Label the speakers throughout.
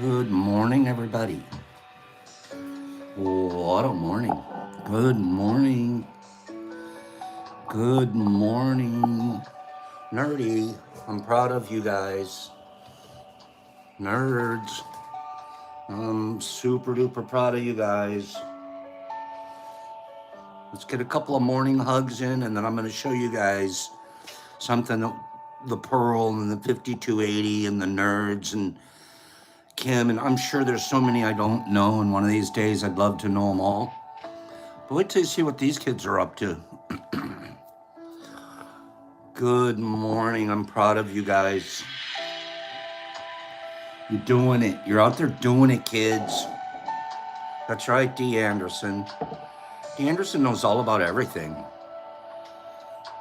Speaker 1: Good morning, everybody. What a morning. Good morning. Good morning. Nerdy, I'm proud of you guys. Nerds, I'm super duper proud of you guys. Let's get a couple of morning hugs in, and then I'm going to show you guys something that the Pearl and the 5280 and the nerds and Kim, and I'm sure there's so many I don't know, and one of these days I'd love to know them all. But wait till you see what these kids are up to. Good morning. I'm proud of you guys. You're doing it. You're out there doing it, kids. That's right, D. Anderson. D. Anderson knows all about everything.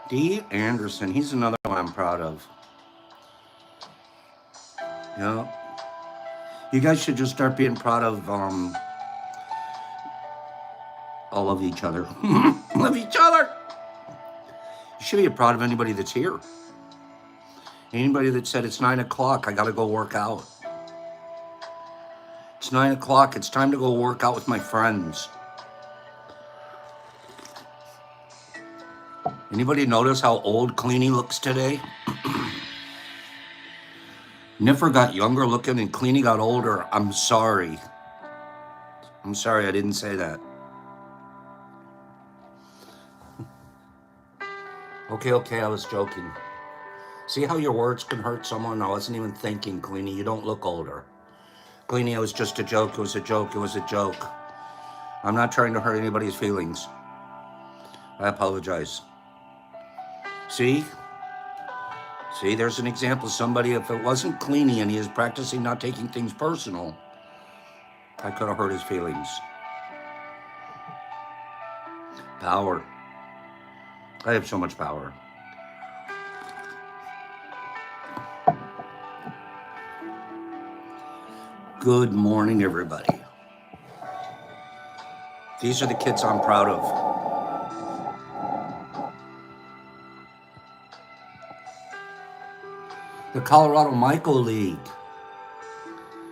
Speaker 1: D. Anderson, he's another one I'm proud of. Yeah. You guys should just start being proud of all of each other. Love each other. You should be proud of anybody that's here. Anybody that said it's 9 o'clock, I gotta go work out. It's 9 o'clock, it's time to go work out with my friends. Anybody notice how old Cleanie looks today? Niffer got younger looking and Cleanie got older. I'm sorry. I'm sorry I didn't say that. Okay, I was joking. See how your words can hurt someone? I wasn't even thinking, Cleanie. You don't look older. Cleanie, it was just a joke. It was a joke. It was a joke. I'm not trying to hurt anybody's feelings. I apologize. See, there's an example of somebody, if it wasn't Cleanie and he is practicing not taking things personal, I could have hurt his feelings. Power. I have so much power. Good morning, everybody. These are the kids I'm proud of. The Colorado Myco League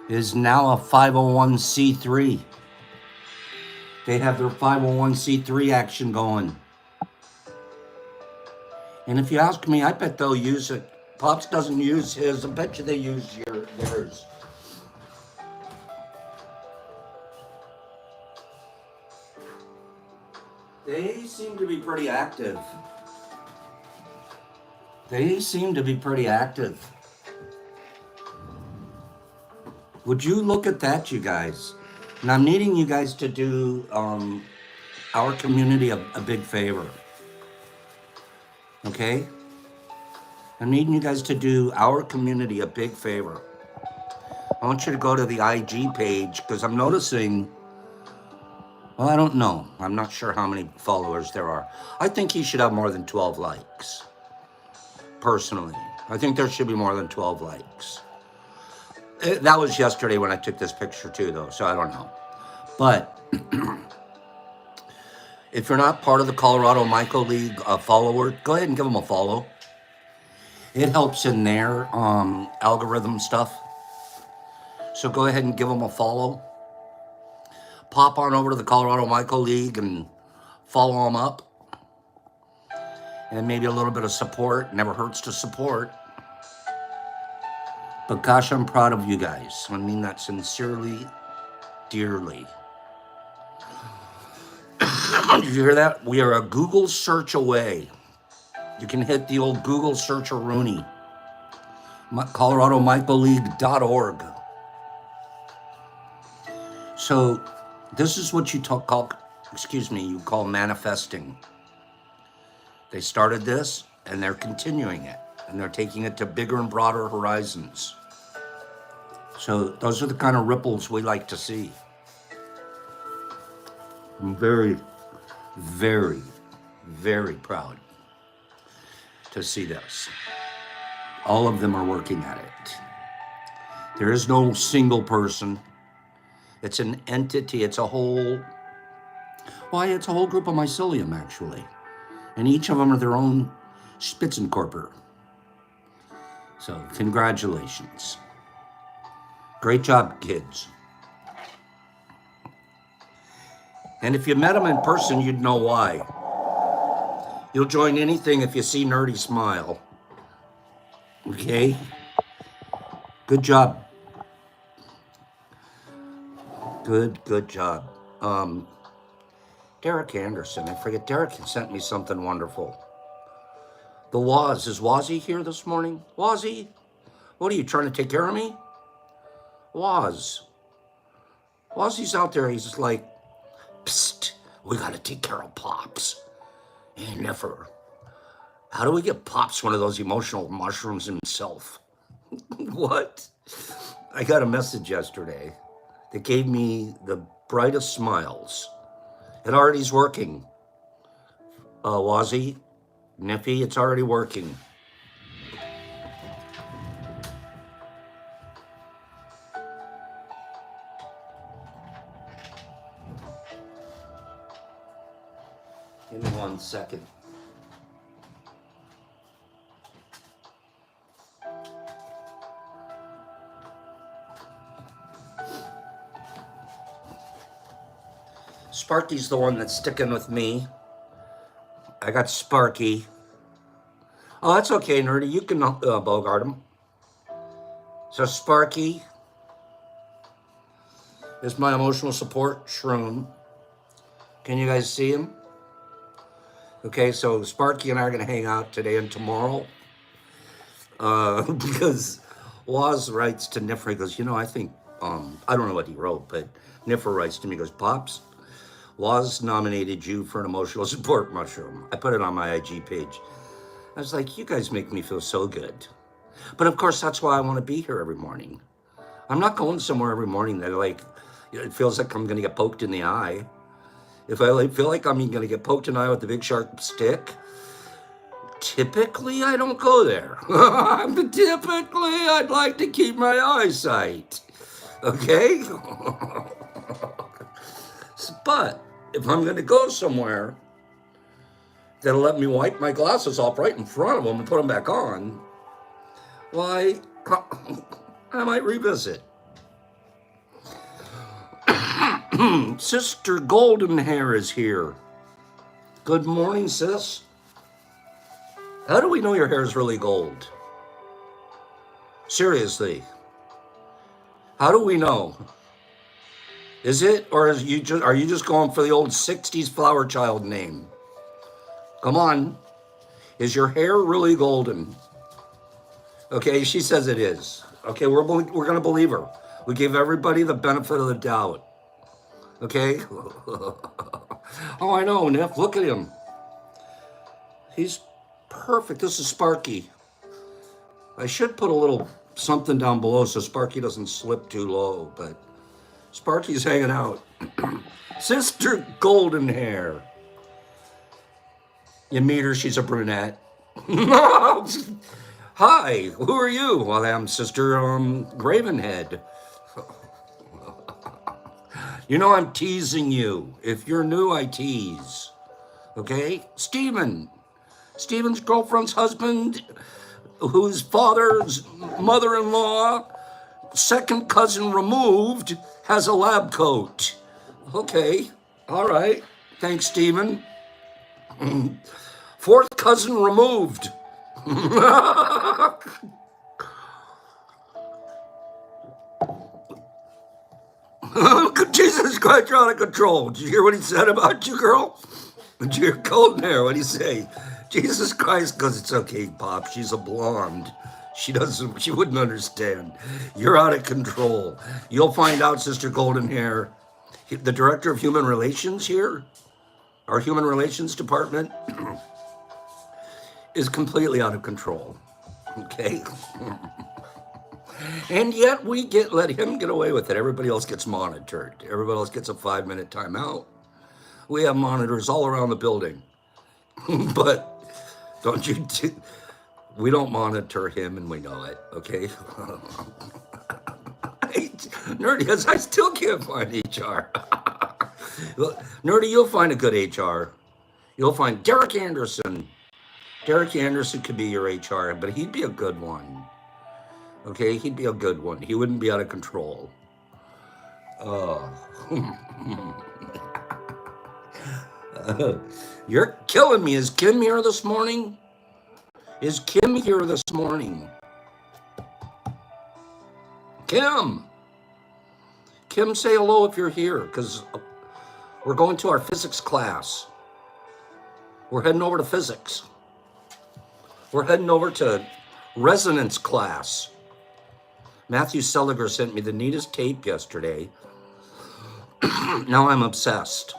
Speaker 1: is now a 501c3. They have their 501c3 action going. And if you ask me, I bet they'll use it. Pops doesn't use his. I bet you they use theirs. They seem to be pretty active. Would you look at that, you guys? And I'm needing you guys to do our community a big favor. Okay? I'm needing you guys to do our community a big favor. I want you to go to the IG page because I'm noticing, well, I don't know. I'm not sure how many followers there are. I think he should have more than 12 likes. Personally, I think there should be more than 12 likes. That was yesterday when I took this picture too, though, so I don't know. But if you're not part of the Colorado Myco League follower, go ahead and give them a follow. It helps in their algorithm stuff. So go ahead and give them a follow. Pop on over to the Colorado Myco League and follow them up. And maybe a little bit of support. Never hurts to support. But gosh, I'm proud of you guys. I mean that sincerely, dearly. Did you hear that? We are a Google search away. You can hit the old Google search Rooney. ColoradoMycoLeague.org. So this is what you you call manifesting. They started this and they're continuing it and they're taking it to bigger and broader horizons. So those are the kind of ripples we like to see. I'm very, very, very proud to see this. All of them are working at it. There is no single person. It's an entity. It's a whole group of mycelium, actually. And each of them are their own Spitzenkorper. So congratulations. Great job, kids. And if you met him in person, you'd know why. You'll join anything if you see Nerdy smile. Okay? Good job. Good job. Derek Anderson, I forget, Derek sent me something wonderful. The Waz, is Wazzy here this morning? Wazzy? What are you, trying to take care of me? Wazzy's out there, he's just like, psst, we gotta take care of Pops. And never. How do we get Pops one of those emotional mushrooms himself? What? I got a message yesterday that gave me the brightest smiles. It already's working. Wazzy, Niffy, it's already working. Give me 1 second. Sparky's the one that's sticking with me. I got Sparky. Oh, that's okay, Nerdy. You can bogart him. So Sparky is my emotional support shroom. Can you guys see him? Okay, so Sparky and I are going to hang out today and tomorrow. Because Waz writes to Niffer, he goes, you know, I think, I don't know what he wrote, but Niffer writes to me, he goes, Pops, Waz nominated you for an emotional support mushroom. I put it on my IG page. I was like, you guys make me feel so good. But of course, that's why I want to be here every morning. I'm not going somewhere every morning that like, it feels like I'm going to get poked in the eye. If I feel like I'm going to get poked in the eye with the big sharp stick, typically I don't go there. Typically, I'd like to keep my eyesight. Okay? But if I'm going to go somewhere that'll let me wipe my glasses off right in front of them and put them back on, why, I might revisit. Sister Golden Hair is here. Good morning, sis. How do we know your hair is really gold? Seriously. How do we know? Is it, or are you just going for the old 60s flower child name? Come on. Is your hair really golden? Okay, she says it is. Okay, we're going to believe her. We give everybody the benefit of the doubt. Okay? Oh, I know, Niff. Look at him. He's perfect. This is Sparky. I should put a little something down below so Sparky doesn't slip too low, but Sparky's hanging out. Sister Golden Hair. You meet her, she's a brunette. Hi, who are you? Well, I'm Sister Gravenhead. You know I'm teasing you. If you're new, I tease. Okay? Steven's girlfriend's husband, whose father's mother-in-law, second cousin removed, has a lab coat. Okay. All right. Thanks, Steven. Fourth cousin removed. Jesus Christ, you're out of control. Did you hear what he said about you, girl? Did you hear Golden Hair? What'd he say? Jesus Christ, because it's okay, Pop. She's a blonde. She wouldn't understand. You're out of control. You'll find out, Sister Golden Hair. The director of human relations here, our human relations department, is completely out of control. Okay? And yet we let him get away with it. Everybody else gets monitored. Everybody else gets a 5-minute timeout. We have monitors all around the building. But we don't monitor him, and we know it, okay? Nerdy, I still can't find HR. Nerdy, you'll find a good HR. You'll find Derek Anderson. Derek Anderson could be your HR, but he'd be a good one. Okay, he'd be a good one. He wouldn't be out of control. Oh. You're killing me. Is Kim here this morning? Is Kim here this morning? Kim! Kim, say hello if you're here, because we're going to our physics class. We're heading over to physics. We're heading over to resonance class. Matthew Seliger sent me the neatest tape yesterday. Now I'm obsessed.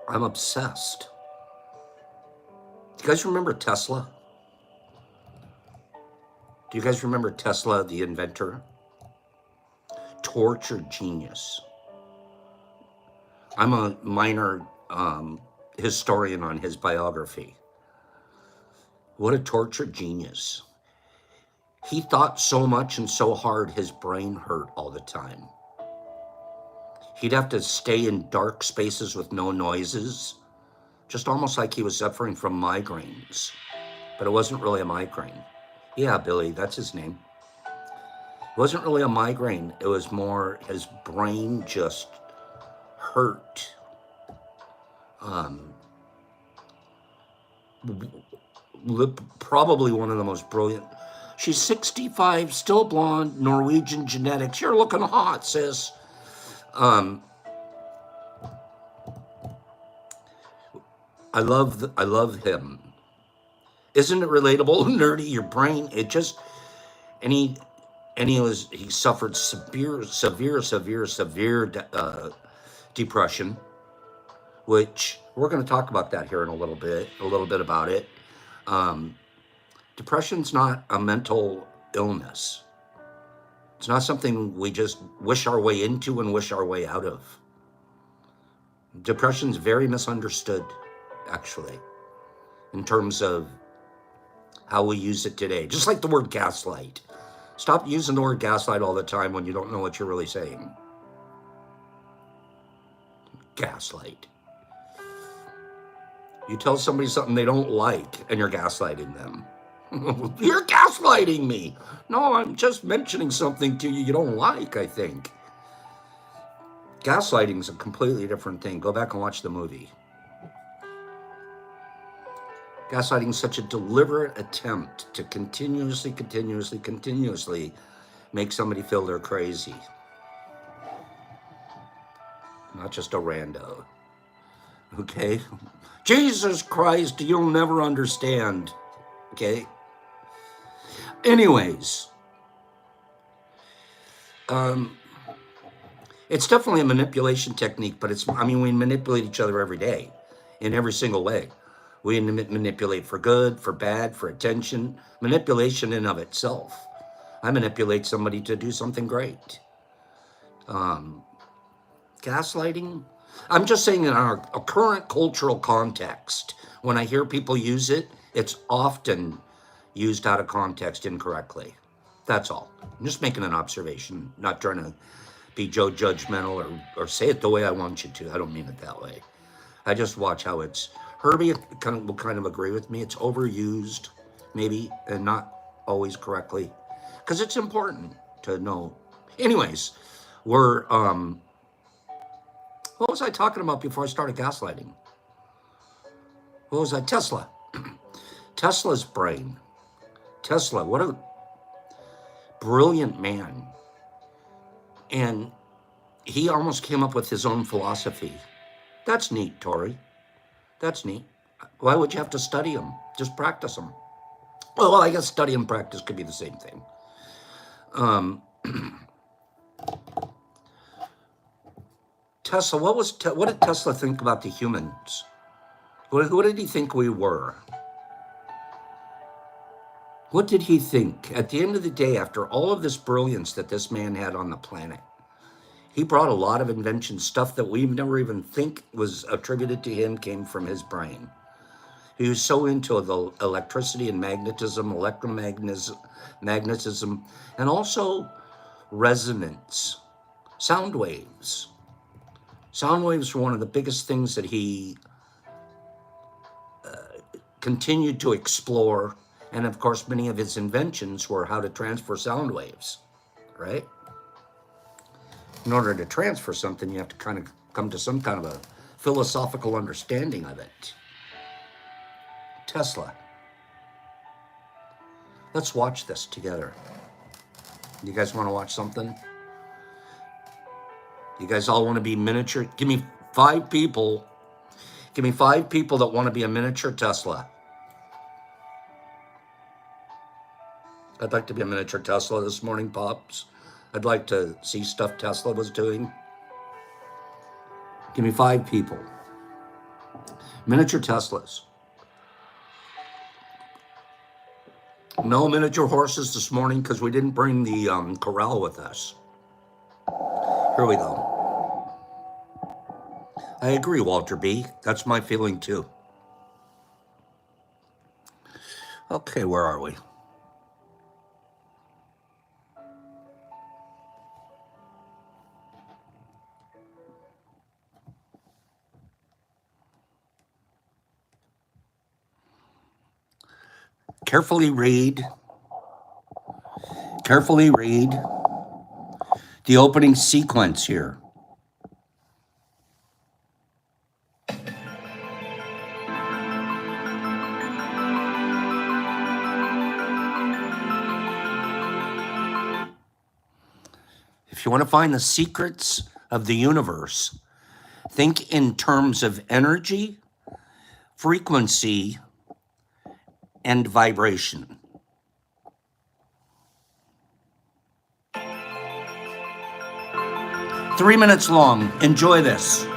Speaker 1: I'm obsessed. Do you guys remember Tesla? Do you guys remember Tesla, the inventor? Tortured genius. I'm a minor historian on his biography. What a tortured genius. He thought so much and so hard his brain hurt all the time. He'd have to stay in dark spaces with no noises, just almost like he was suffering from migraines. But it wasn't really a migraine. Yeah, Billy, that's his name. It wasn't really a migraine. It was more his brain just hurt. Probably one of the most brilliant. She's 65, still blonde, Norwegian genetics. You're looking hot, sis. I love him. Isn't it relatable? Nerdy, your brain, it just, he suffered severe depression, which we're going to talk about that here in a little bit about it. Depression's not a mental illness. It's not something we just wish our way into and wish our way out of. Depression's very misunderstood, actually, in terms of how we use it today. Just like the word gaslight. Stop using the word gaslight all the time when you don't know what you're really saying. Gaslight. You tell somebody something they don't like and you're gaslighting them. You're gaslighting me. No, I'm just mentioning something to you don't like, I think. Gaslighting is a completely different thing. Go back and watch the movie. Gaslighting is such a deliberate attempt to continuously make somebody feel they're crazy. Not just a rando. Okay? Jesus Christ, you'll never understand. Okay? Anyways. It's definitely a manipulation technique, but we manipulate each other every day in every single way. We manipulate for good, for bad, for attention. Manipulation in of itself. I manipulate somebody to do something great. Gaslighting? I'm just saying in our current cultural context, when I hear people use it, it's often used out of context incorrectly. That's all. I'm just making an observation, not trying to be Joe judgmental or say it the way I want you to. I don't mean it that way. I just watch how it's... Herbie will kind of agree with me. It's overused, maybe, and not always correctly. Because it's important to know. Anyways, we're... what was I talking about before I started gaslighting? What was I? Tesla. Tesla's brain. Tesla, what a brilliant man. And he almost came up with his own philosophy. That's neat, Tori. That's neat. Why would you have to study them? Just practice them. Well, I guess study and practice could be the same thing. Tesla, what did Tesla think about the humans? What did he think we were? What did he think? At the end of the day, after all of this brilliance that this man had on the planet, he brought a lot of inventions, stuff that we never even think was attributed to him came from his brain. He was so into the electricity and magnetism, magnetism, and also resonance, sound waves. Sound waves were one of the biggest things that he continued to explore And of course, many of his inventions were how to transfer sound waves, right? In order to transfer something, you have to kind of come to some kind of a philosophical understanding of it. Tesla. Let's watch this together. You guys want to watch something? You guys all want to be miniature? Give me 5 people. Give me 5 people that want to be a miniature Tesla. I'd like to be a miniature Tesla this morning, Pops. I'd like to see stuff Tesla was doing. Give me 5 people. Miniature Teslas. No miniature horses this morning because we didn't bring the corral with us. Here we go. I agree, Walter B. That's my feeling too. Okay, where are we? Carefully read the opening sequence here. If you want to find the secrets of the universe, think in terms of energy, frequency, and vibration. Three minutes long. Enjoy this.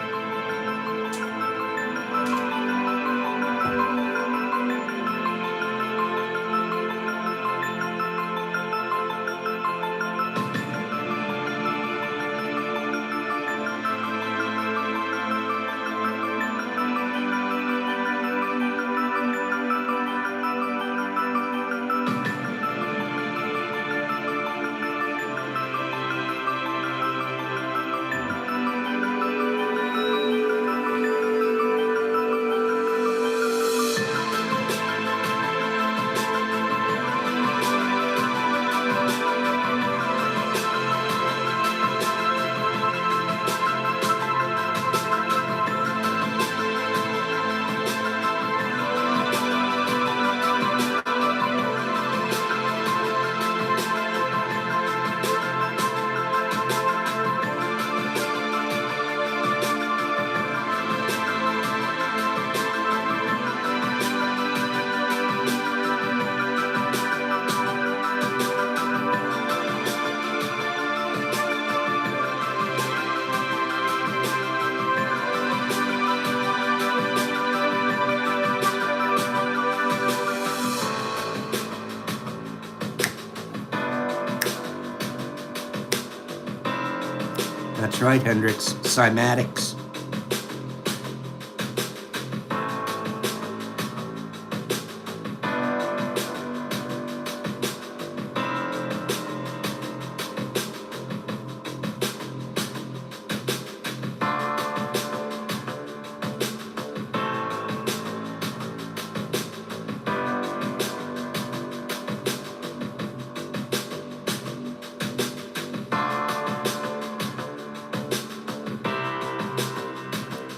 Speaker 1: That's right, Hendrix. Cymatics.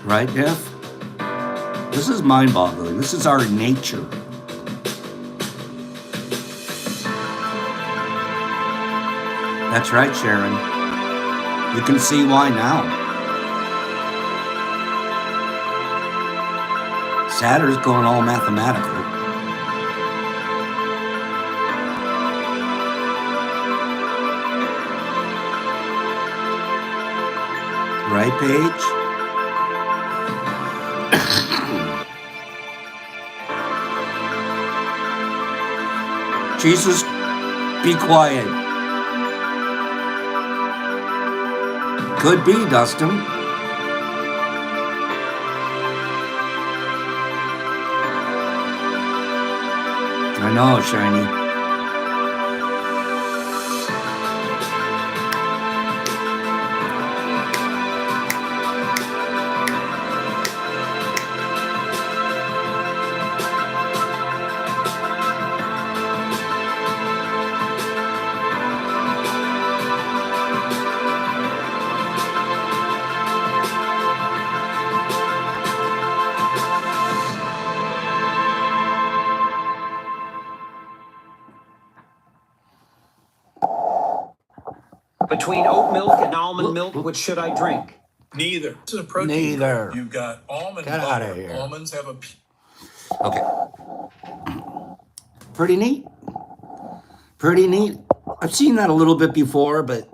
Speaker 1: Right, Jeff? This is mind-boggling. This is our nature. That's right, Sharon. You can see why now. Saturn's going all mathematical. Right, Paige? Jesus, be quiet. Could be, Dustin. I know, Shiny.
Speaker 2: Between oat milk and almond milk, which should I drink?
Speaker 3: Neither. This is a protein.
Speaker 1: Neither.
Speaker 3: You've got almond
Speaker 1: Get
Speaker 3: butter.
Speaker 1: out of here.
Speaker 3: Almonds have a...
Speaker 1: Okay. Pretty neat. Pretty neat. I've seen that a little bit before, but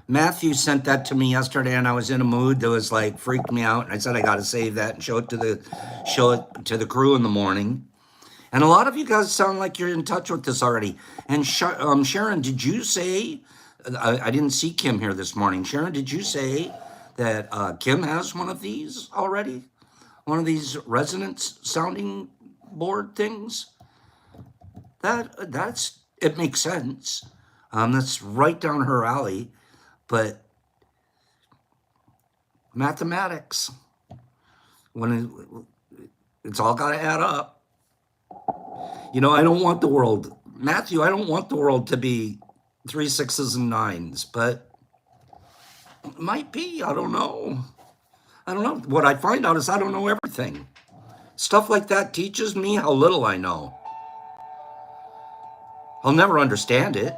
Speaker 1: Matthew sent that to me yesterday, and I was in a mood that was like freaked me out. And I said I got to save that and show it to the crew in the morning. And a lot of you guys sound like you're in touch with this already. And Sharon, did you say? I didn't see Kim here this morning. Sharon, did you say that Kim has one of these already? One of these resonance sounding board things? It makes sense. That's right down her alley. But mathematics, when it's all got to add up. You know, I don't want the world, Matthew, I don't want the world to be 3 6s and 9s, but it might be. I don't know. What I find out is I don't know everything. Stuff like that teaches me how little I know. I'll never understand it.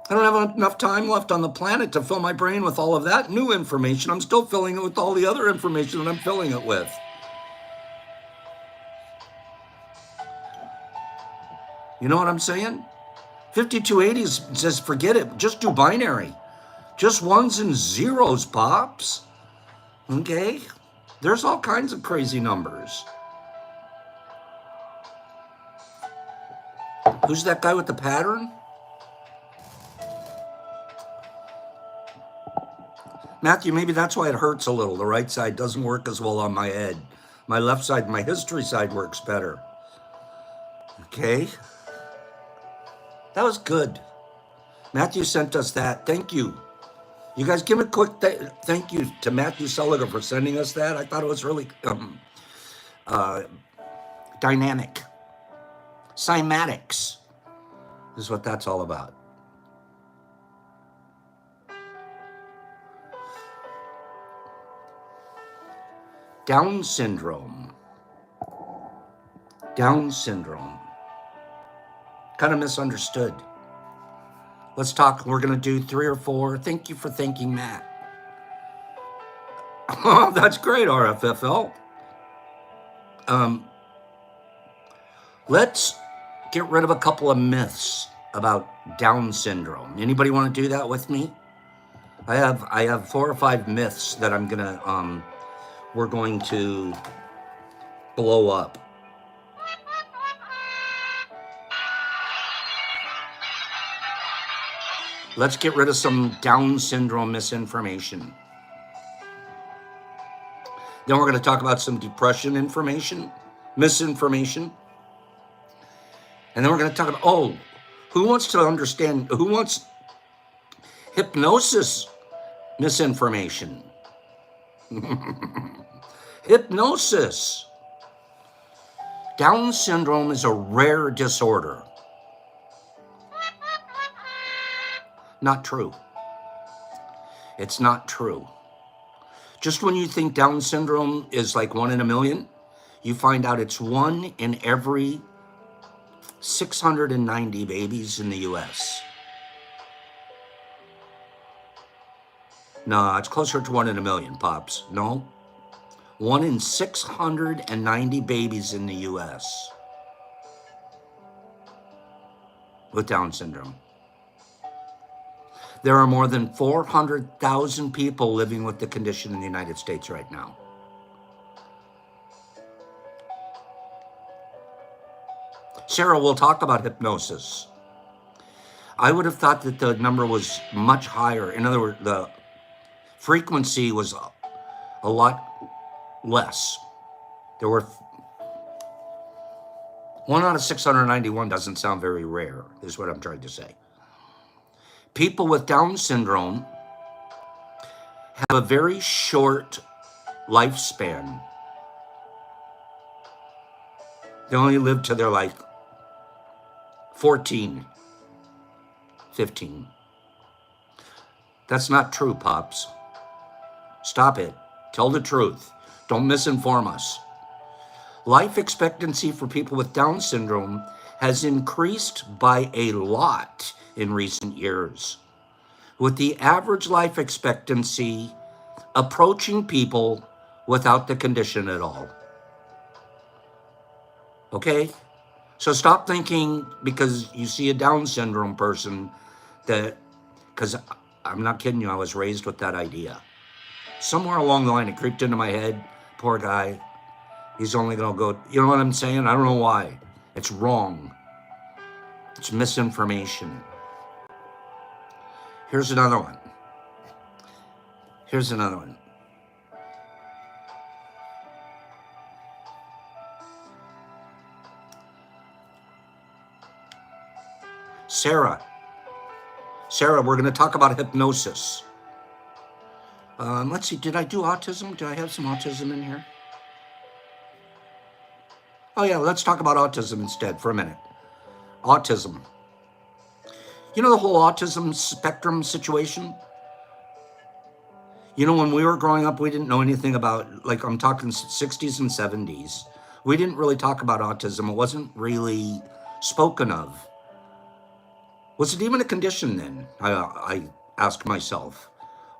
Speaker 1: I don't have enough time left on the planet to fill my brain with all of that new information. I'm still filling it with all the other information that I'm filling it with. You know what I'm saying? 5280 says, forget it. Just do binary. Just ones and zeros, Pops. Okay? There's all kinds of crazy numbers. Who's that guy with the pattern? Matthew, maybe that's why it hurts a little. The right side doesn't work as well on my head. My left side, my history side works better. Okay? That was good. Matthew sent us that. Thank you. You guys give a quick thank you to Matthew Sulliger for sending us that. I thought it was really dynamic. Cymatics is what that's all about. Down syndrome. Down syndrome. Kind of misunderstood. Let's talk. We're going to do 3 or 4. Thank you for thanking Matt. Oh, that's great, RFFL. Let's get rid of a couple of myths about Down syndrome. Anybody want to do that with me? I have 4 or 5 myths that we're going to blow up. Let's get rid of some Down syndrome misinformation. Then we're going to talk about some depression misinformation. And then we're going to talk about, who wants hypnosis misinformation? Hypnosis. Down syndrome is a rare disorder. Not true. It's not true. Just when you think Down syndrome is like 1 in a million, you find out it's 1 in every 690 babies in the U.S. No, it's closer to 1 in a million, Pops. No. 1 in 690 babies in the U.S. with Down syndrome. There are more than 400,000 people living with the condition in the United States right now. Sarah, we'll talk about hypnosis. I would have thought that the number was much higher. In other words, the frequency was a lot less. There were 1 out of 691 doesn't sound very rare, is what I'm trying to say. People with Down syndrome have a very short lifespan. They only live till they're like 14, 15. That's not true, Pops. Stop it. Tell the truth. Don't misinform us. Life expectancy for people with Down syndrome has increased by a lot in recent years. with the average life expectancy approaching people without the condition at all. Okay? So stop thinking because you see a Down syndrome person that, because I'm not kidding you, I was raised with that idea. Somewhere along the line, it creeped into my head, poor guy, he's only going to go, you know what I'm saying? I don't know why. It's wrong. It's misinformation. Here's another one. Here's another one. Sarah, we're going to talk about hypnosis. Let's see, did I do autism? Do I have some autism in here? Oh yeah, let's talk about autism instead for a minute. Autism. You know the whole autism spectrum situation? You know, when we were growing up, we didn't know anything about, like I'm talking 60s and 70s. We didn't really talk about autism. It wasn't really spoken of. Was it even a condition then? I ask myself.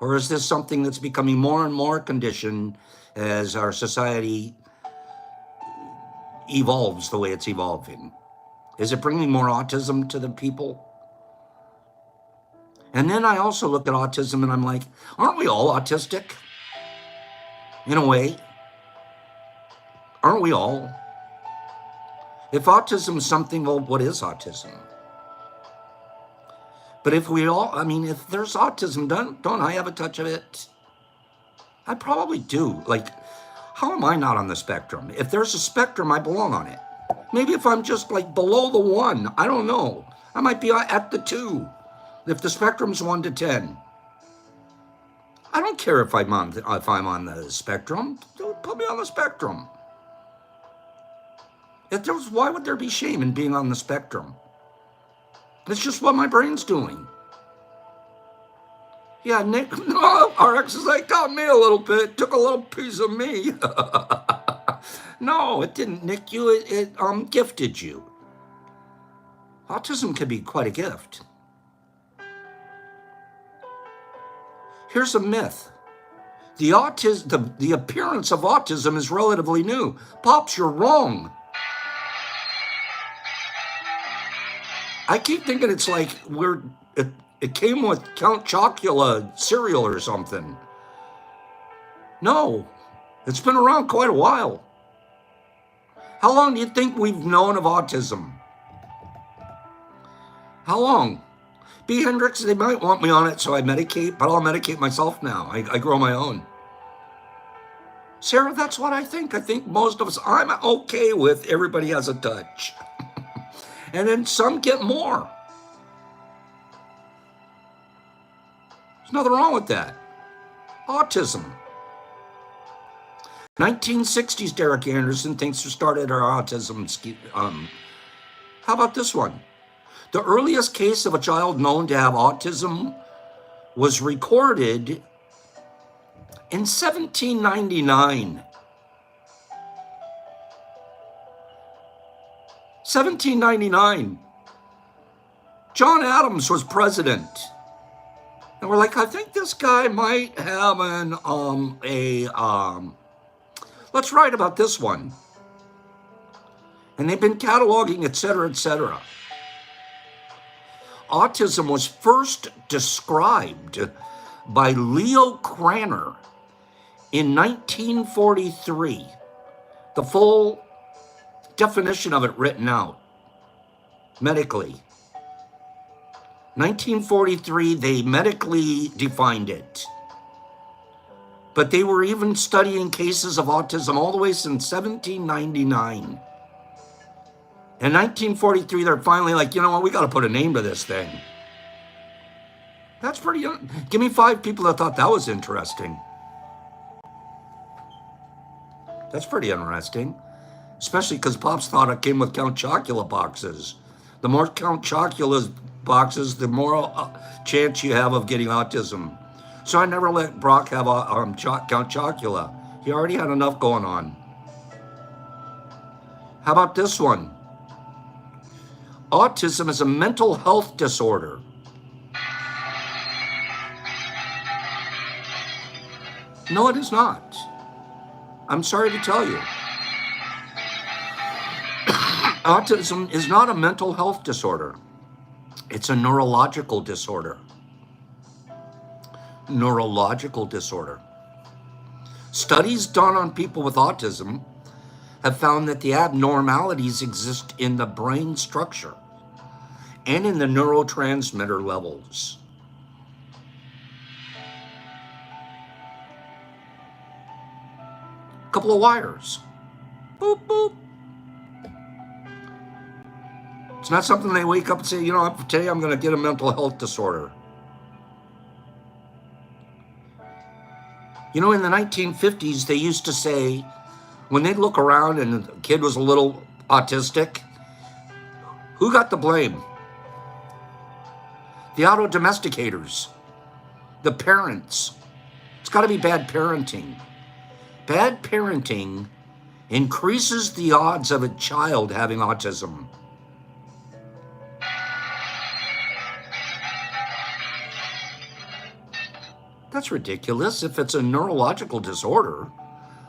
Speaker 1: Or is this something that's becoming more and more conditioned as our society evolves the way it's evolving? Is it bringing more autism to the people? And then I also look at autism and I'm like, aren't we all autistic? In a way. Aren't we all? If autism is something, well, what is autism? But if we all, I mean, if there's autism, don't I have a touch of it? I probably do. Like, how am I not on the spectrum? If there's a spectrum, I belong on it. Maybe if I'm just like below the 1, I don't know. I might be at the 2. If the spectrum's 1 to 10. I don't care if I'm on the spectrum. Put me on the spectrum. Why would there be shame in being on the spectrum? It's just what my brain's doing. Yeah, Nick, RX is like, got me a little bit, took a little piece of me. No, it didn't nick you, it gifted you. Autism can be quite a gift. Here's a myth. The appearance of autism is relatively new. Pops, you're wrong. I keep thinking it's like it came with Count Chocula cereal or something. No, it's been around quite a while. How long do you think we've known of autism? How long? B. Hendricks, they might want me on it, so I medicate, but I'll medicate myself now. I grow my own. Sarah, that's what I think. I think most of us, I'm okay with everybody has a touch. And then some get more. There's nothing wrong with that. Autism. 1960s, Derek Anderson thinks we started our autism scheme. How about this one? The earliest case of a child known to have autism was recorded in 1799. 1799. John Adams was president. And we're like, I think this guy might have let's write about this one. And they've been cataloging, et cetera, et cetera. Autism was first described by Leo Cranner in 1943. The full definition of it written out medically. 1943, they medically defined it. But they were even studying cases of autism all the way since 1799. In 1943, they're finally like, you know what, we got to put a name to this thing. That's pretty, give me 5 people that thought that was interesting. That's pretty interesting. Especially because Pops thought it came with Count Chocula boxes. The more Count Chocula boxes, the more chance you have of getting autism. So I never let Brock have Count Chocula. He already had enough going on. How about this one? Autism is a mental health disorder. No, it is not. I'm sorry to tell you. Autism is not a mental health disorder. It's a neurological disorder. Neurological disorder. Studies done on people with autism have found that the abnormalities exist in the brain structure and in the neurotransmitter levels. A couple of wires. Boop, boop. It's not something they wake up and say, you know, today I'm going to get a mental health disorder. You know, in the 1950s, they used to say, when they'd look around and the kid was a little autistic, who got the blame? The auto-domesticators, the parents. It's got to be bad parenting. Bad parenting increases the odds of a child having autism. That's ridiculous. If it's a neurological disorder,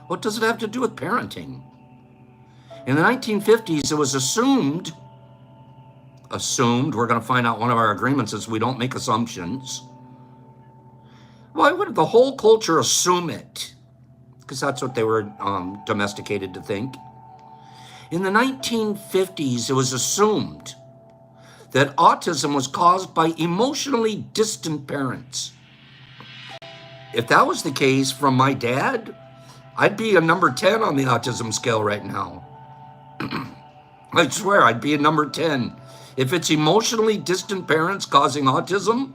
Speaker 1: what does it have to do with parenting? In the 1950s, it was assumed, we're going to find out one of our agreements is we don't make assumptions. Why would the whole culture assume it? Because that's what they were domesticated to think. In the 1950s, it was assumed that autism was caused by emotionally distant parents. If that was the case from my dad, I'd be a number 10 on the autism scale right now. I swear, I'd be a number 10. If it's emotionally distant parents causing autism,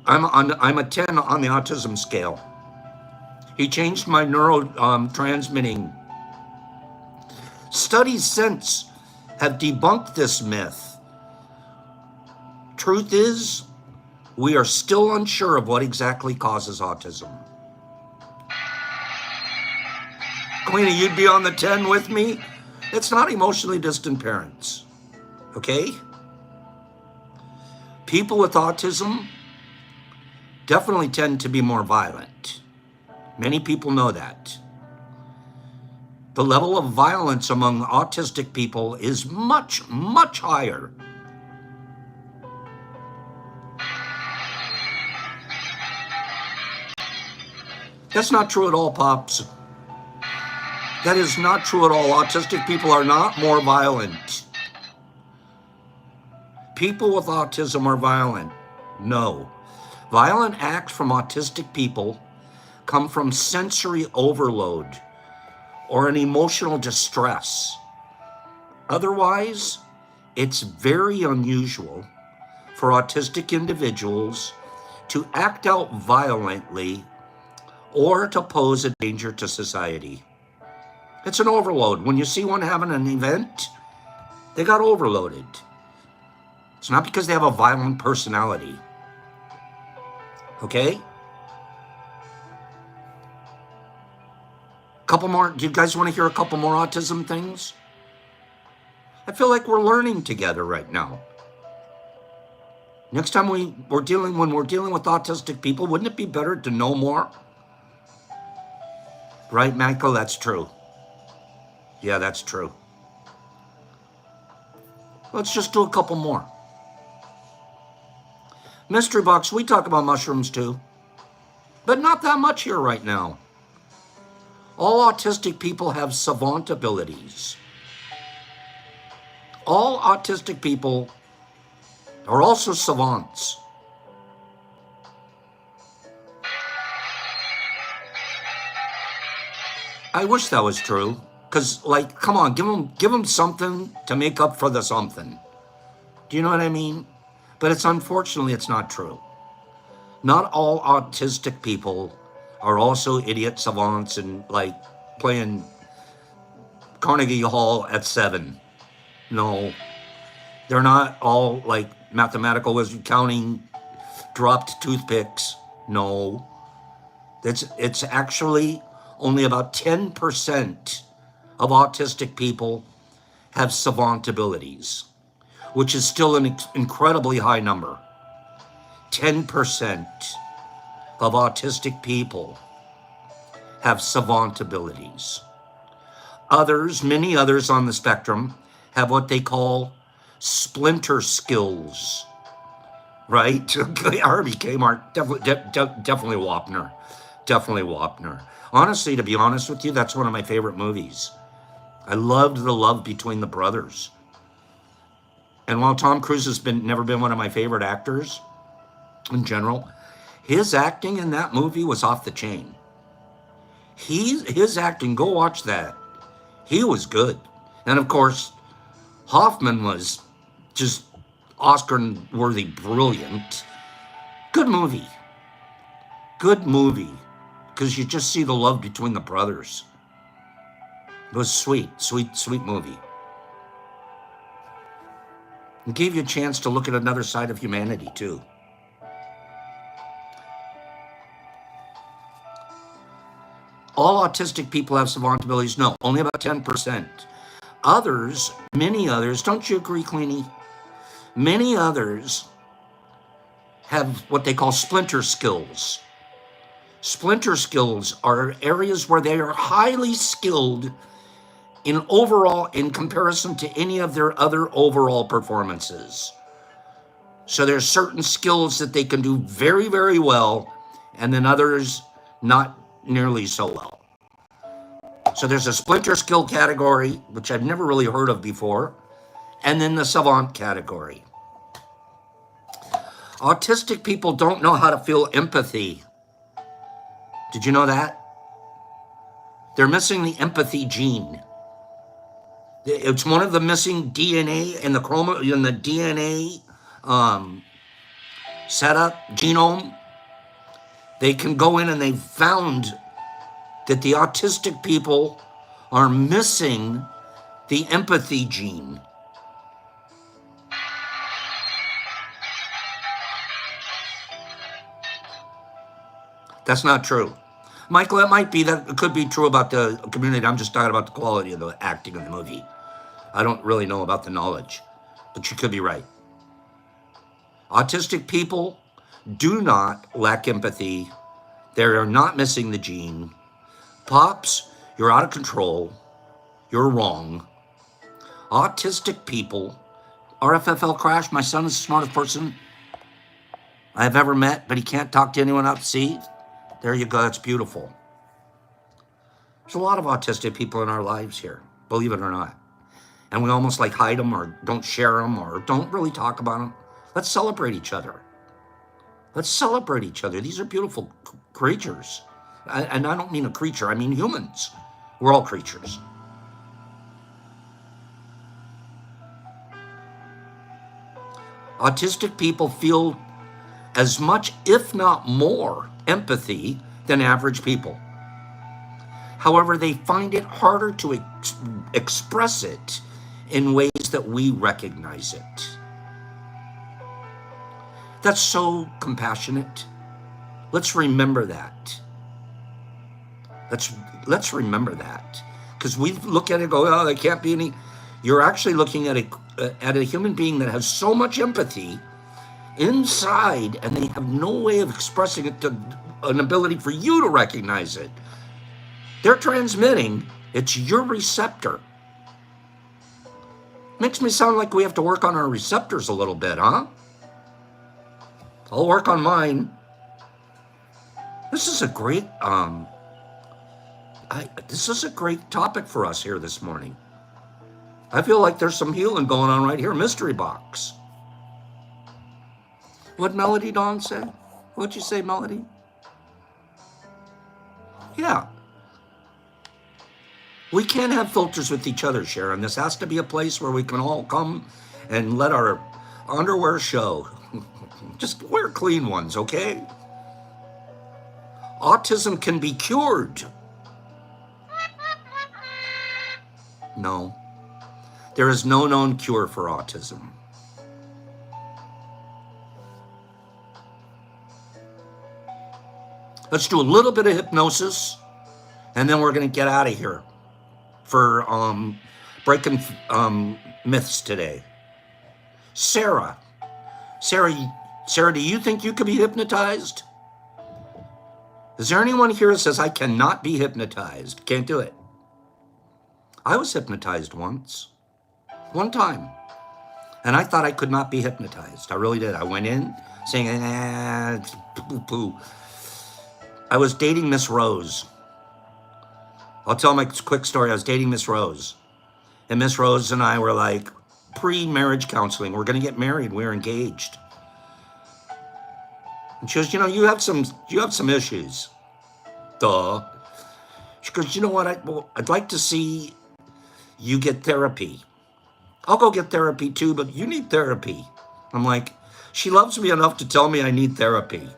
Speaker 1: I'm a 10 on the autism scale. He changed my neurotransmitting. Studies since have debunked this myth. Truth is, we are still unsure of what exactly causes autism. Queenie, you'd be on the 10 with me? It's not emotionally distant parents, okay? People with autism definitely tend to be more violent. Many people know that. The level of violence among autistic people is much, much higher. That's not true at all, Pops. That is not true at all. Autistic people are not more violent. People with autism are violent. No. Violent acts from autistic people come from sensory overload or an emotional distress. Otherwise, it's very unusual for autistic individuals to act out violently or to pose a danger to society. It's an overload. When you see one having an event, they got overloaded. It's not because they have a violent personality. Okay? Couple more. Do you guys want to hear a couple more autism things? I feel like we're learning together right now. Next time when we're dealing with autistic people, wouldn't it be better to know more? Right, Myco? That's true. Yeah, that's true. Let's just do a couple more. Mystery Box, we talk about mushrooms too, but not that much here right now. All autistic people have savant abilities. All autistic people are also savants. I wish that was true, because, like, come on, give them something to make up for the something. Do you know what I mean? But unfortunately, it's not true. Not all autistic people are also idiot savants and, like, playing Carnegie Hall at 7. No, they're not all, like, mathematical wizard counting dropped toothpicks. No, it's actually only about 10% of autistic people have savant abilities, which is still an incredibly high number. 10%. of autistic people have savant abilities. Others, many others on the spectrum, have what they call splinter skills, right? Harvey Kmart, definitely Wapner. Definitely Wapner. Honestly, to be honest with you, that's one of my favorite movies. I loved the love between the brothers. And while Tom Cruise has never been one of my favorite actors in general, his acting in that movie was off the chain. His acting, go watch that. He was good. And of course, Hoffman was just Oscar-worthy brilliant. Good movie. Good movie. Because you just see the love between the brothers. It was sweet, sweet, sweet movie. It gave you a chance to look at another side of humanity, too. All autistic people have savant abilities? No, only about 10%. Others, many others, don't you agree, Queenie? Many others have what they call splinter skills. Splinter skills are areas where they are highly skilled in comparison to any of their other overall performances. So there's certain skills that they can do very, very well, and then others not nearly so well. So there's a splinter skill category, which I've never really heard of before, and then the savant category. Autistic people don't know how to feel empathy. Did you know that? They're missing the empathy gene. It's one of the missing DNA in the DNA setup, genome. They can go in and they've found that the autistic people are missing the empathy gene. That's not true. Michael, it might be that it could be true about the community. I'm just talking about the quality of the acting in the movie. I don't really know about the knowledge, but you could be right. Autistic people do not lack empathy. They are not missing the gene. Pops, you're out of control. You're wrong. Autistic people, RFFL Crash, my son is the smartest person I have ever met, but he can't talk to anyone out to sea. There you go, that's beautiful. There's a lot of autistic people in our lives here, believe it or not. And we almost like hide them or don't share them or don't really talk about them. Let's celebrate each other. Let's celebrate each other. These are beautiful creatures. And I don't mean a creature, I mean humans. We're all creatures. Autistic people feel as much, if not more, empathy than average people. However, they find it harder to express it in ways that we recognize it. That's so compassionate. Let's remember that. Let's remember that. Because we look at it and go, oh, there can't be any. You're actually looking at a human being that has so much empathy inside, and they have no way of expressing it to an ability for you to recognize it. They're transmitting. It's your receptor. Makes me sound like we have to work on our receptors a little bit, huh? I'll work on mine. This is a great topic for us here this morning. I feel like there's some healing going on right here. Mystery box. What Melody Dawn said? What'd you say, Melody? Yeah. We can't have filters with each other, Sharon. This has to be a place where we can all come and let our underwear show. Just wear clean ones, okay? Autism can be cured. No. There is no known cure for autism. Let's do a little bit of hypnosis, and then we're going to get out of here for breaking myths today. Sarah, do you think you could be hypnotized? Is there anyone here that says I cannot be hypnotized? Can't do it. I was hypnotized once. One time. And I thought I could not be hypnotized. I really did. I went in saying, poo-poo. I was dating Miss Rose. I'll tell my quick story. I was dating Miss Rose. And Miss Rose and I were like pre-marriage counseling. We're going to get married. We were engaged. And she goes, you know, you have some issues. Duh. She goes, you know what? I'd like to see you get therapy. I'll go get therapy too, but you need therapy. I'm like, she loves me enough to tell me I need therapy.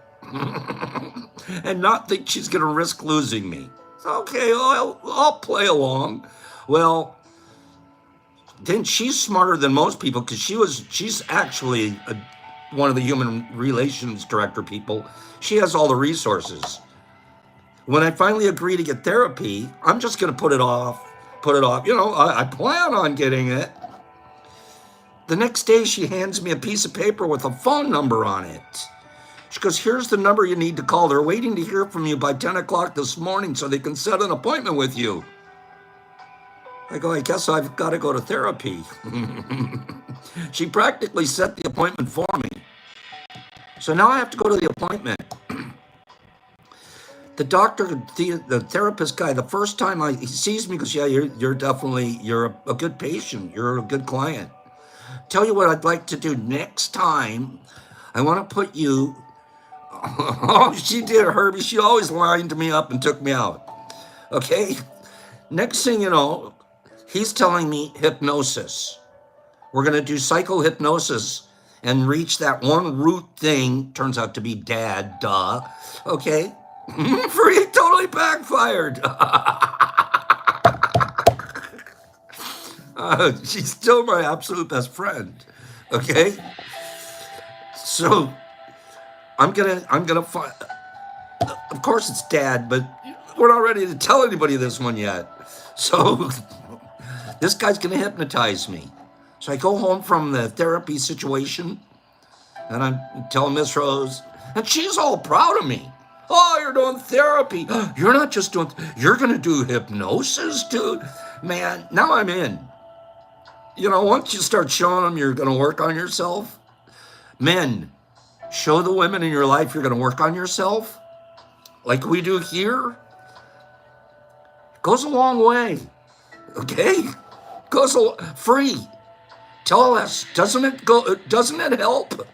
Speaker 1: And not think she's going to risk losing me. Okay, I'll play along. Well, then she's smarter than most people because she's actually one of the human relations director people. She has all the resources. When I finally agree to get therapy, I'm just going to put it off. You know, I plan on getting it. The next day, she hands me a piece of paper with a phone number on it. She goes, here's the number you need to call. They're waiting to hear from you by 10 o'clock this morning so they can set an appointment with you. I go, I guess I've got to go to therapy. She practically set the appointment for me. So now I have to go to the appointment. The doctor, the therapist guy, the first time he sees me, goes, yeah, you're a good patient. You're a good client. Tell you what I'd like to do next time. I want to put you... Oh, she did, Herbie. She always lined me up and took me out. Okay? Next thing you know, he's telling me hypnosis. We're going to do psychohypnosis and reach that one root thing. Turns out to be dad, duh. Okay? Free, totally backfired. She's still my absolute best friend. Okay? So... I'm gonna find, of course it's dad, but we're not ready to tell anybody this one yet. So this guy's gonna hypnotize me. So I go home from the therapy situation and I'm telling Miss Rose, and she's all proud of me. Oh, you're doing therapy. You're not just doing, you're gonna do hypnosis, dude. Man, now I'm in. You know, once you start showing them you're gonna work on yourself, men, show the women in your life you're going to work on yourself, like we do here. It goes a long way, okay? Free. Tell us, doesn't it help?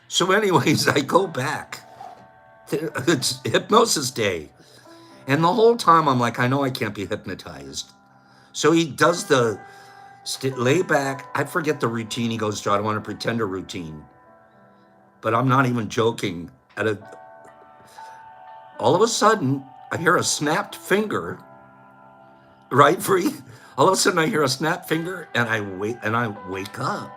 Speaker 1: So anyways, I go back. It's hypnosis day. And the whole time I'm like, I know I can't be hypnotized. So he does the lay back. I forget the routine he goes through. I don't want to pretend a routine. But I'm not even joking. All of a sudden, I hear a snapped finger. Right, Free? All of a sudden, I hear a snapped finger, and I wake up.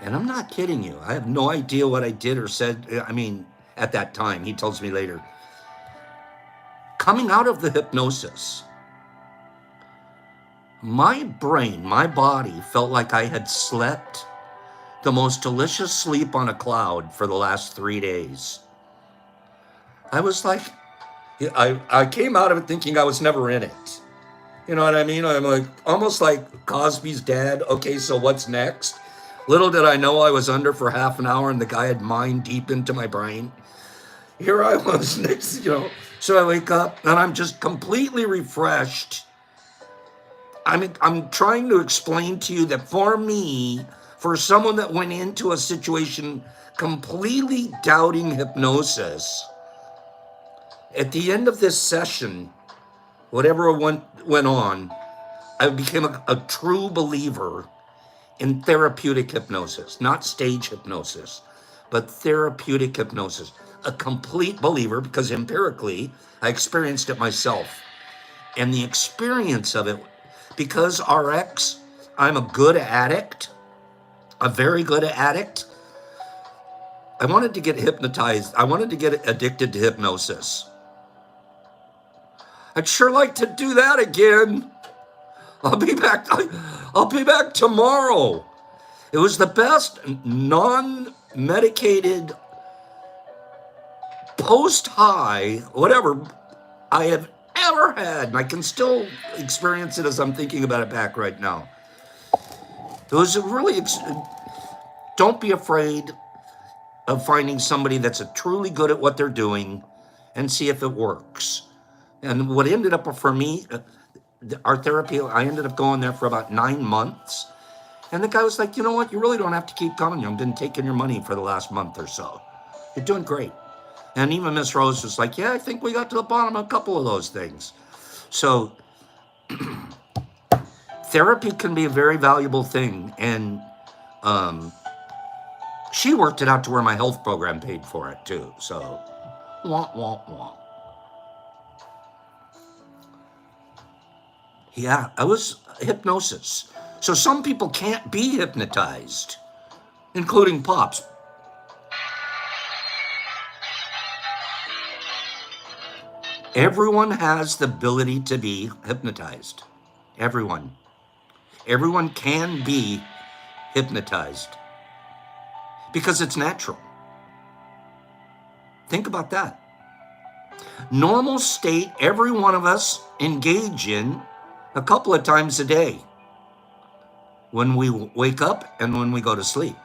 Speaker 1: And I'm not kidding you. I have no idea what I did or said. I mean, at that time, he tells me later. Coming out of the hypnosis, my brain, my body felt like I had slept the most delicious sleep on a cloud for the last 3 days. I was like, I came out of it thinking I was never in it. You know what I mean? I'm like, almost like Cosby's dad. Okay, so what's next? Little did I know I was under for half an hour and the guy had mined deep into my brain. Here I was next, you know. So I wake up and I'm just completely refreshed. I'm trying to explain to you that for me, for someone that went into a situation completely doubting hypnosis, at the end of this session, whatever went on, I became a true believer in therapeutic hypnosis, not stage hypnosis, but therapeutic hypnosis. A complete believer because empirically, I experienced it myself. And the experience of it, because RX, I'm a good addict, a very good addict. I wanted to get hypnotized. I wanted to get addicted to hypnosis. I'd sure like to do that again. I'll be back tomorrow. It was the best non-medicated post-high, whatever I have ever had, and I can still experience it as I'm thinking about it back right now. It was a really, don't be afraid of finding somebody that's truly good at what they're doing and see if it works. And what ended up for me, our therapy, I ended up going there for about 9 months. And the guy was like, you know what? You really don't have to keep coming. I've been taking your money for the last month or so. You're doing great. And even Miss Rose was like, yeah, I think we got to the bottom of a couple of those things. So therapy can be a very valuable thing. And she worked it out to where my health program paid for it too. So, wah, wah, wah. Yeah, I was hypnosis. So some people can't be hypnotized, including Pops. Everyone has the ability to be hypnotized. Everyone. Everyone can be hypnotized because it's natural. Think about that. Normal state, every one of us engage in a couple of times a day when we wake up and when we go to sleep.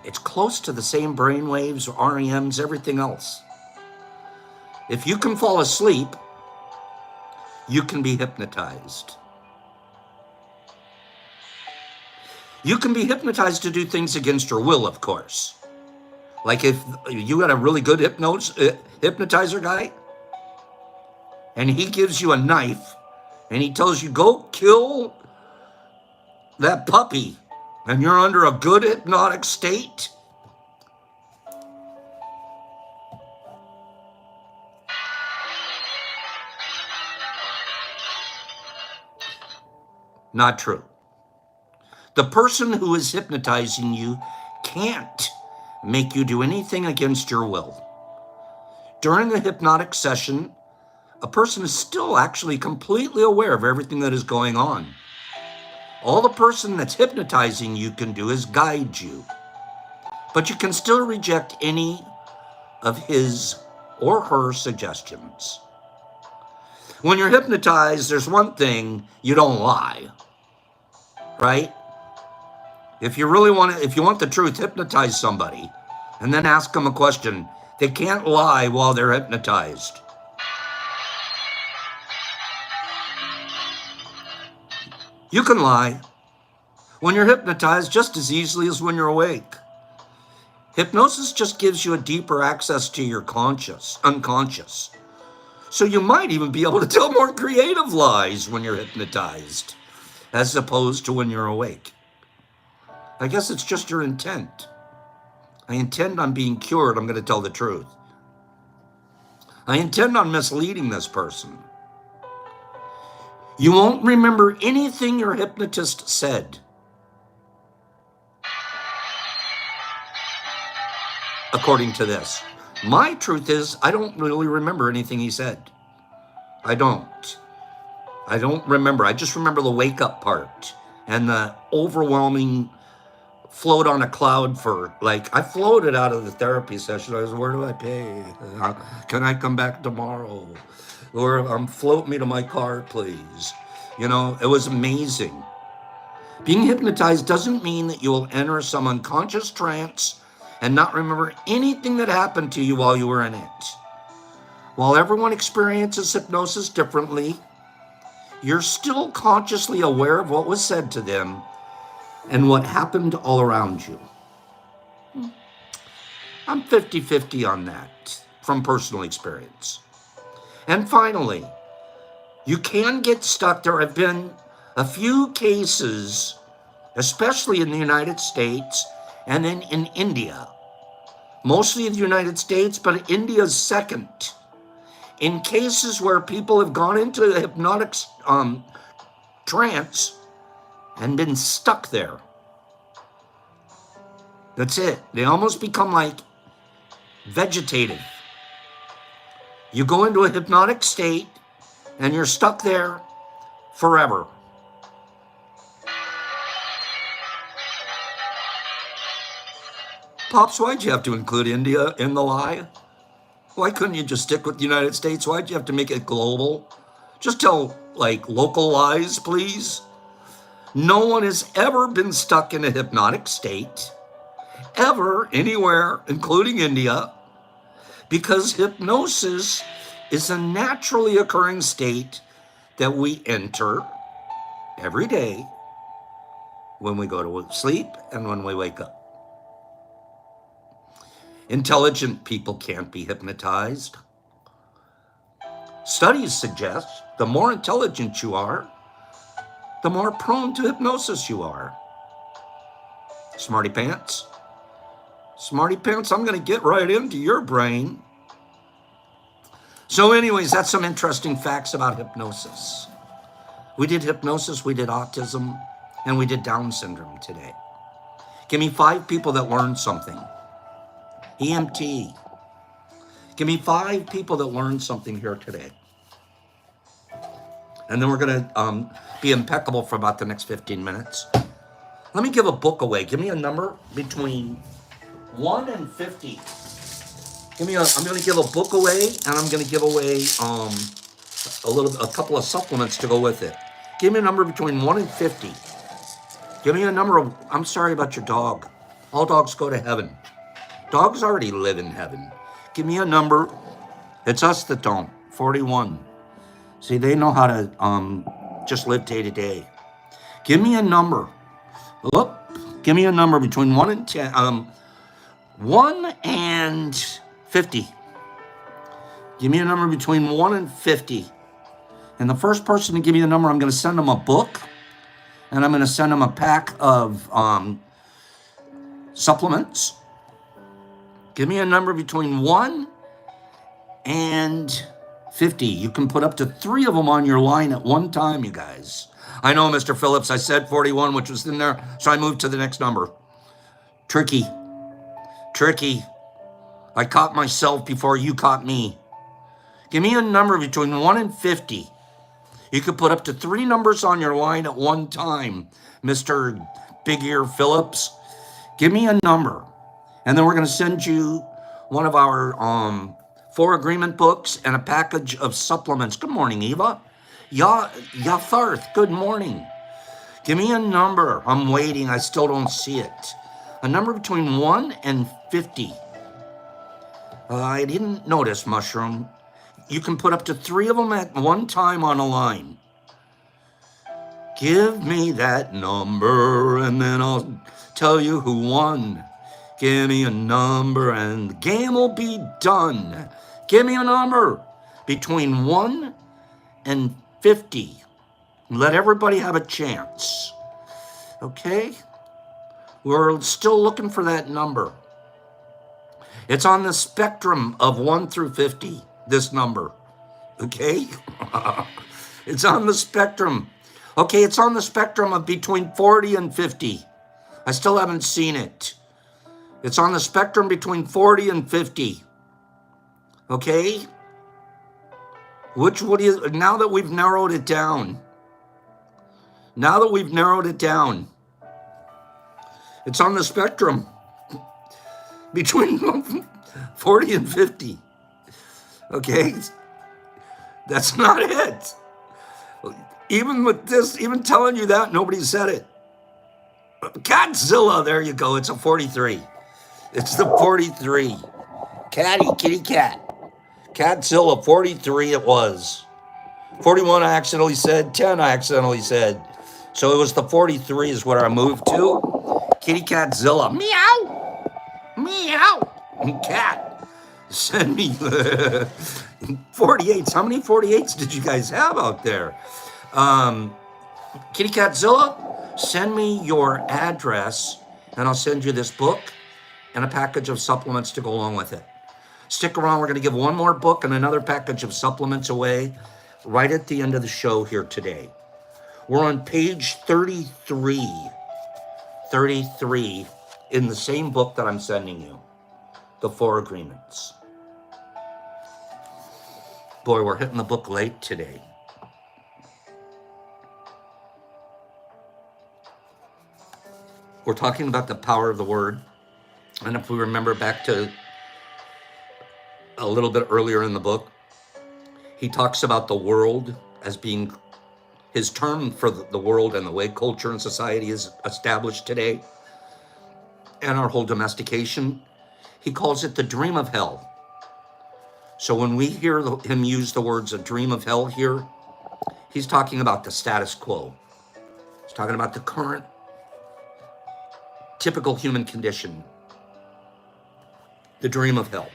Speaker 1: It's close to the same brain waves, REMs, everything else. If you can fall asleep, you can be hypnotized. You can be hypnotized to do things against your will, of course. Like if you got a really good hypnotizer guy, and he gives you a knife, and he tells you, go kill that puppy, and you're under a good hypnotic state, not true. The person who is hypnotizing you can't make you do anything against your will. During the hypnotic session, a person is still actually completely aware of everything that is going on. All the person that's hypnotizing you can do is guide you, but you can still reject any of his or her suggestions. When you're hypnotized, there's one thing: you don't lie, right? If you want the truth, hypnotize somebody and then ask them a question. They can't lie while they're hypnotized. You can lie when you're hypnotized just as easily as when you're awake. Hypnosis just gives you a deeper access to your unconscious. So you might even be able to tell more creative lies when you're hypnotized, as opposed to when you're awake. I guess it's just your intent. I intend on being cured. I'm going to tell the truth. I intend on misleading this person. You won't remember anything your hypnotist said. According to this. My truth is, I don't really remember anything he said. I don't remember. I just remember the wake up part and the overwhelming float on a cloud for, like, I floated out of the therapy session. I was, where do I pay? Can I come back tomorrow? Or float me to my car, please. You know, it was amazing. Being hypnotized doesn't mean that you will enter some unconscious trance and not remember anything that happened to you while you were in it. While everyone experiences hypnosis differently, you're still consciously aware of what was said to them and what happened all around you. I'm 50-50 on that from personal experience. And finally, you can get stuck. There have been a few cases, especially in the United States and then in India. Mostly in the United States, but India's second. In cases where people have gone into the hypnotic trance and been stuck there. That's it. They almost become like vegetative. You go into a hypnotic state and you're stuck there forever. Pops, why'd you have to include India in the lie? Why couldn't you just stick with the United States? Why'd you have to make it global? Just tell, like, local lies, please. No one has ever been stuck in a hypnotic state, ever, anywhere, including India, because hypnosis is a naturally occurring state that we enter every day when we go to sleep and when we wake up. Intelligent people can't be hypnotized. Studies suggest the more intelligent you are, the more prone to hypnosis you are. Smarty pants. Smarty pants, I'm going to get right into your brain. So anyways, that's some interesting facts about hypnosis. We did hypnosis, we did autism, and we did Down syndrome today. Give me 5 people that learned something. EMT. Give me 5 people that learned something here today. And then we're going to be impeccable for about the next 15 minutes. Let me give a book away. Give me a number between 1 and 50. I'm going to give a book away, and I'm going to give away a couple of supplements to go with it. Give me a number between 1 and 50. Give me a number of, I'm sorry about your dog. All dogs go to heaven. Dogs already live in heaven. Give me a number. It's us that don't. 41. See, they know how to just live day to day. Give me a number. Look, give me a number between 1 and 10. 1 and 50. Give me a number between 1 and 50. And the first person to give me the number, I'm going to send them a book. And I'm going to send them a pack of supplements. Give me a number between 1 and 50. You can put up to 3 of them on your line at one time, you guys. I know, Mr. Phillips, I said 41, which was in there, so I moved to the next number. Tricky. I caught myself before you caught me. Give me a number between 1 and 50. You could put up to 3 numbers on your line at one time, Mr. Big Ear Phillips. Give me a number. And then we're going to send you one of our 4 agreement books and a package of supplements. Good morning, Eva. Yatharth, good morning. Give me a number. I'm waiting. I still don't see it. A number between 1 and 50. I didn't notice, Mushroom. You can put up to 3 of them at one time on a line. Give me that number, and then I'll tell you who won. Give me a number, and the game will be done. Give me a number between 1 and 50. Let everybody have a chance. Okay? We're still looking for that number. It's on the spectrum of 1 through 50, this number. Okay? It's on the spectrum. Okay, it's on the spectrum of between 40 and 50. I still haven't seen it. It's on the spectrum between 40 and 50. Okay? Now that we've narrowed it down. It's on the spectrum between 40 and 50. Okay? That's not it. Even with this, even telling you that, nobody said it. Catzilla, there you go. It's a 43. It's the 43. Kitty cat. Catzilla, 43 it was. 41 I accidentally said. 10 I accidentally said. So it was the 43 is what I moved to. Kitty Catzilla. Meow. Meow. Cat. Send me 48s. How many 48s did you guys have out there? Kitty Catzilla, send me your address and I'll send you this book and a package of supplements to go along with it. Stick around. We're going to give one more book and another package of supplements away right at the end of the show here today. We're on page 33 in the same book that I'm sending you, the 4 agreements. Boy, we're hitting the book late today. We're talking about the power of the word. And if we remember back to a little bit earlier in the book, he talks about the world as being his term for the world and the way culture and society is established today and our whole domestication. He calls it the dream of hell. So when we hear him use the words a dream of hell here, he's talking about the status quo. He's talking about the current typical human condition, the dream of hell.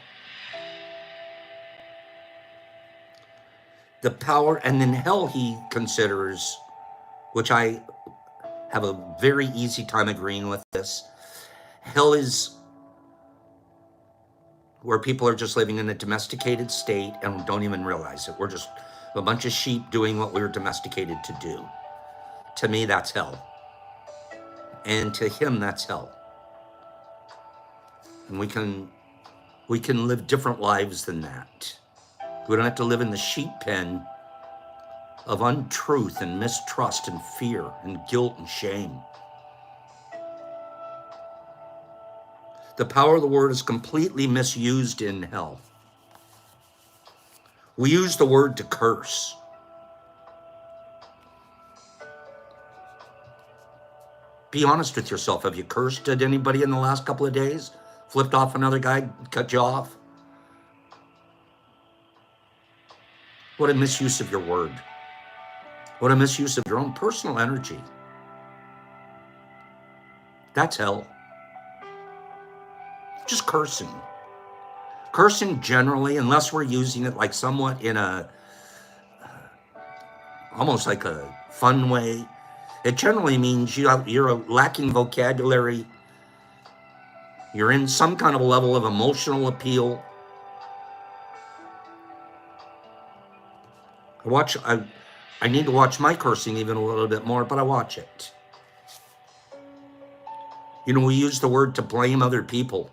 Speaker 1: The power, and then hell he considers, which I have a very easy time agreeing with this, hell is where people are just living in a domesticated state and don't even realize it. We're just a bunch of sheep doing what we were domesticated to do. To me, that's hell. And to him, that's hell. And we can live different lives than that. We don't have to live in the sheep pen of untruth and mistrust and fear and guilt and shame. The power of the word is completely misused in hell. We use the word to curse. Be honest with yourself. Have you cursed at anybody in the last couple of days? Flipped off another guy, cut you off? What a misuse of your word. What a misuse of your own personal energy. That's hell. Just cursing. Cursing generally, unless we're using it like somewhat in a, almost like a fun way, it generally means you're lacking vocabulary. You're in some kind of a level of emotional appeal. I need to watch my cursing even a little bit more, but I watch it. You know, we use the word to blame other people.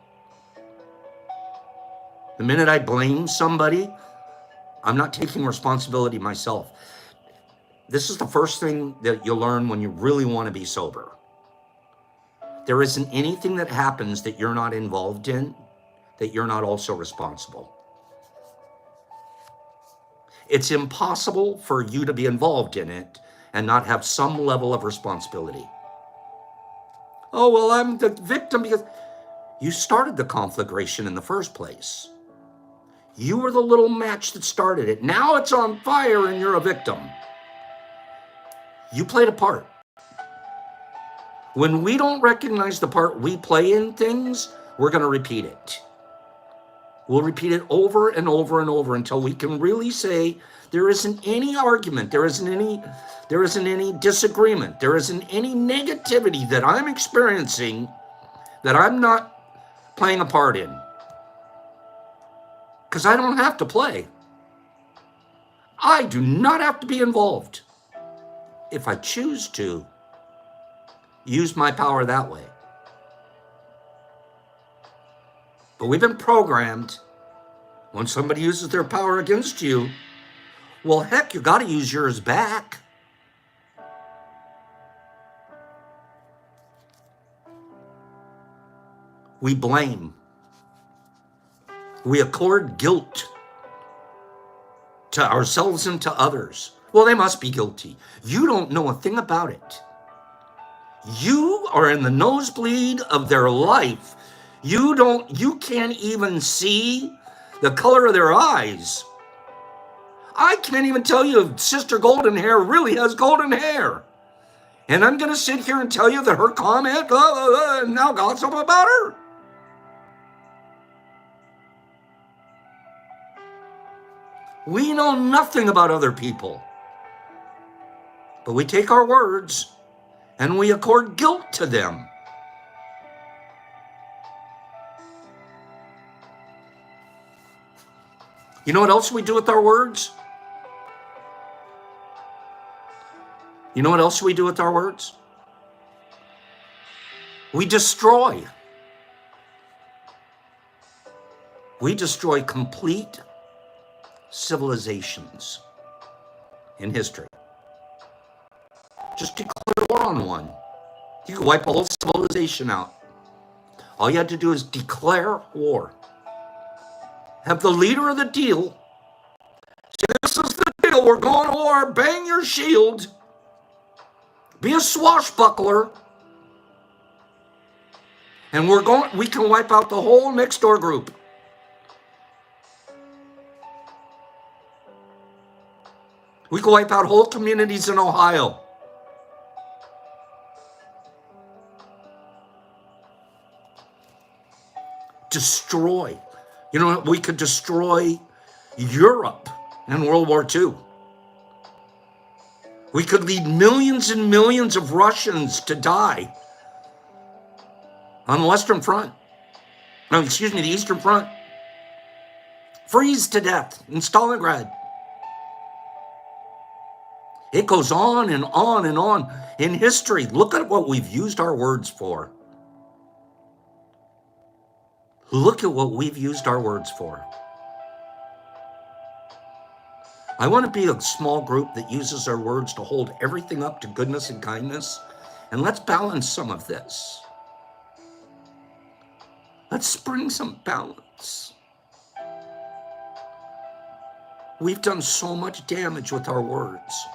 Speaker 1: The minute I blame somebody, I'm not taking responsibility myself. This is the first thing that you'll learn when you really want to be sober. There isn't anything that happens that you're not involved in, that you're not also responsible. It's impossible for you to be involved in it and not have some level of responsibility. Oh, well, I'm the victim because you started the conflagration in the first place. You were the little match that started it. Now it's on fire and you're a victim. You played a part. When we don't recognize the part we play in things, we're going to repeat it. We'll repeat it over and over and over until we can really say there isn't any argument, there isn't any disagreement, there isn't any negativity that I'm experiencing that I'm not playing a part in. Because I don't have to play. I do not have to be involved. If I choose to, use my power that way. But we've been programmed, when somebody uses their power against you, well, heck, you got to use yours back. We blame. We accord guilt to ourselves and to others. Well, they must be guilty. You don't know a thing about it. You are in the nosebleed of their life. You can't even see the color of their eyes. I can't even tell you if Sister Golden Hair really has golden hair. And I'm going to sit here and tell you that her comment, now gossip about her. We know nothing about other people. But we take our words and we accord guilt to them. You know what else we do with our words? You know what else we do with our words? We destroy. We destroy complete civilizations in history. Just declare war on one. You can wipe a whole civilization out. All you had to do is declare war. Have the leader of the deal say, this is the deal, we're going to war, bang your shield, be a swashbuckler, and we can wipe out the whole next door group. We can wipe out whole communities in Ohio. Destroy. You know, we could destroy Europe in World War II. We could lead millions and millions of Russians to die on the Western Front. No, excuse me, the Eastern Front. Freeze to death in Stalingrad. It goes on and on and on. In history, look at what we've used our words for. Look at what we've used our words for. I want to be a small group that uses our words to hold everything up to goodness and kindness. And let's balance some of this. Let's bring some balance. We've done so much damage with our words.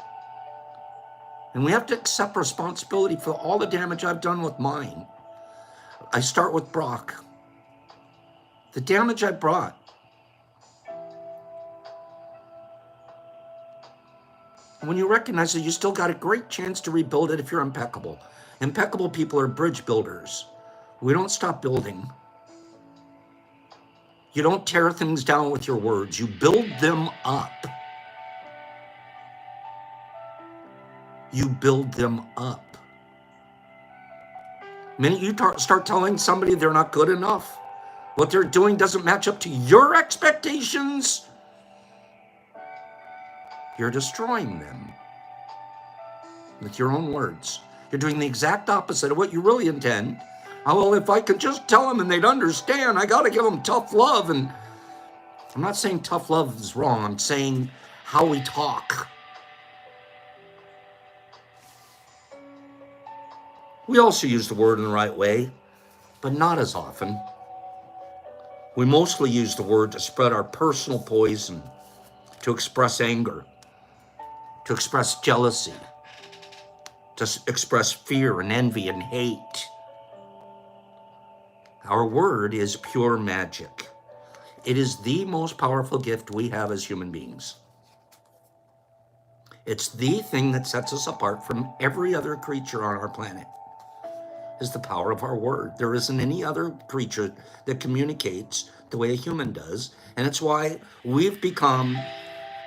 Speaker 1: And we have to accept responsibility for all the damage I've done with mine. I start with Brock. The damage I brought. When you recognize that you still got a great chance to rebuild it if you're impeccable. Impeccable people are bridge builders. We don't stop building. You don't tear things down with your words. You build them up. You build them up. The minute you start telling somebody they're not good enough, what they're doing doesn't match up to your expectations, you're destroying them with your own words. You're doing the exact opposite of what you really intend. Oh, well, if I could just tell them and they'd understand, I got to give them tough love. And I'm not saying tough love is wrong. I'm saying how we talk. We also use the word in the right way, but not as often. We mostly use the word to spread our personal poison, to express anger, to express jealousy, to express fear and envy and hate. Our word is pure magic. It is the most powerful gift we have as human beings. It's the thing that sets us apart from every other creature on our planet, is the power of our word. There isn't any other creature that communicates the way a human does, and it's why we've become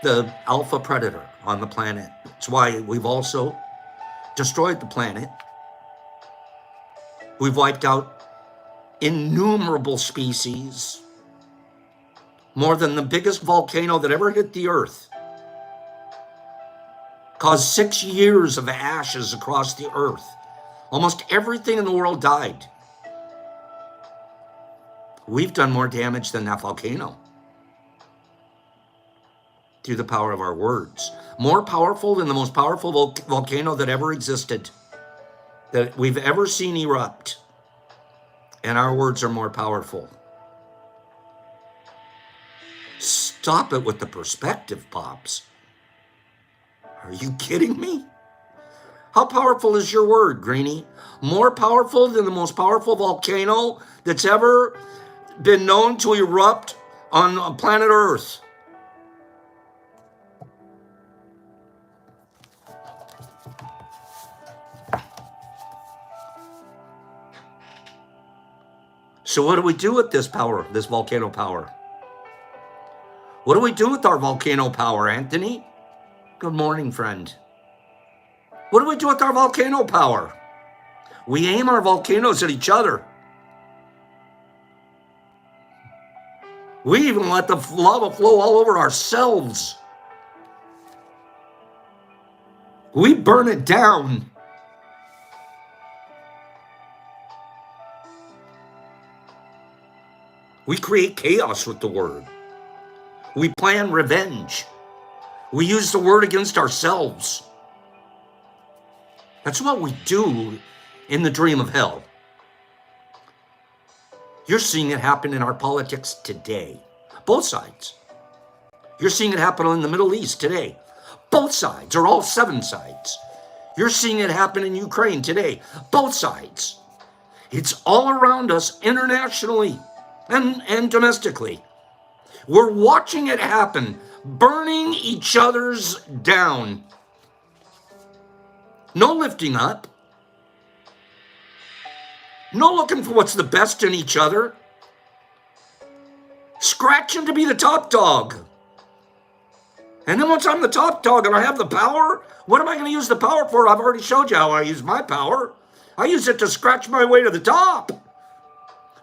Speaker 1: the alpha predator on the planet. It's why we've also destroyed the planet. We've wiped out innumerable species, more than the biggest volcano that ever hit the earth, caused 6 years of ashes across the earth. Almost everything in the world died. We've done more damage than that volcano through the power of our words. More powerful than the most powerful volcano that ever existed, that we've ever seen erupt. And our words are more powerful. Stop it with the perspective, Pops. Are you kidding me? How powerful is your word, Greenie? More powerful than the most powerful volcano that's ever been known to erupt on planet Earth. So what do we do with this power, this volcano power? What do we do with our volcano power, Anthony? Good morning, friend. What do we do with our volcano power? We aim our volcanoes at each other. We even let the lava flow all over ourselves. We burn it down. We create chaos with the word. We plan revenge. We use the word against ourselves. That's what we do in the dream of hell. You're seeing it happen in our politics today. Both sides. You're seeing it happen in the Middle East today. Both sides, or all 7 sides. You're seeing it happen in Ukraine today. Both sides. It's all around us internationally and domestically. We're watching it happen, burning each other's down. No lifting up. No looking for what's the best in each other. Scratching to be the top dog. And then once I'm the top dog and I have the power, what am I going to use the power for? I've already showed you how I use my power. I use it to scratch my way to the top.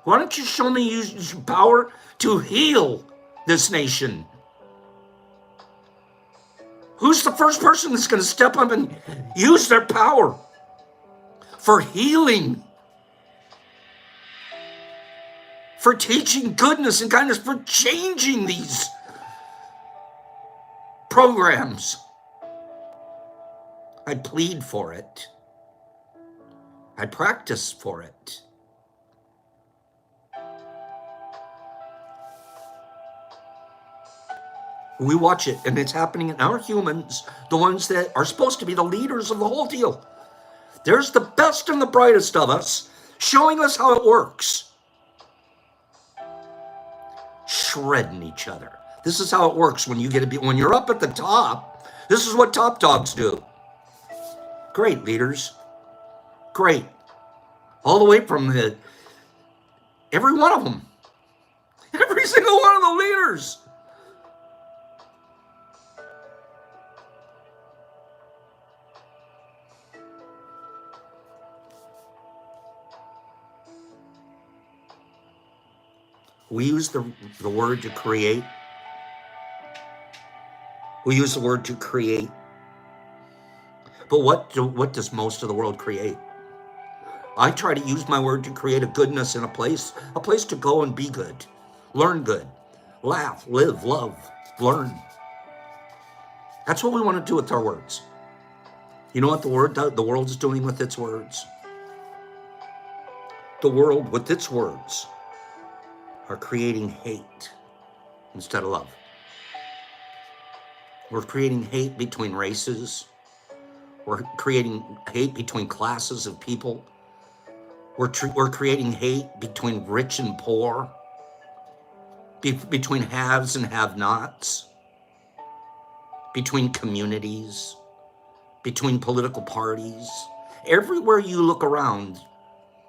Speaker 1: Why don't you show me use your power to heal this nation? Who's the first person that's going to step up and use their power for healing? For teaching goodness and kindness, for changing these programs. I plead for it. I practice for it. We watch it, and it's happening in our humans, the ones that are supposed to be the leaders of the whole deal. There's the best and the brightest of us showing us how it works. Shredding each other. This is how it works when you're up at the top. This is what top dogs do. Great leaders. Great. All the way from every one of them. Every single one of the leaders. We use the word to create. We use the word to create. But what does most of the world create? I try to use my word to create a goodness in a place to go and be good, learn good, laugh, live, love, learn. That's what we want to do with our words. You know what the world's doing with its words? The world with its words are creating hate instead of love. We're creating hate between races. We're creating hate between classes of people. We're creating hate between rich and poor, between haves and have-nots, between communities, between political parties. Everywhere you look around,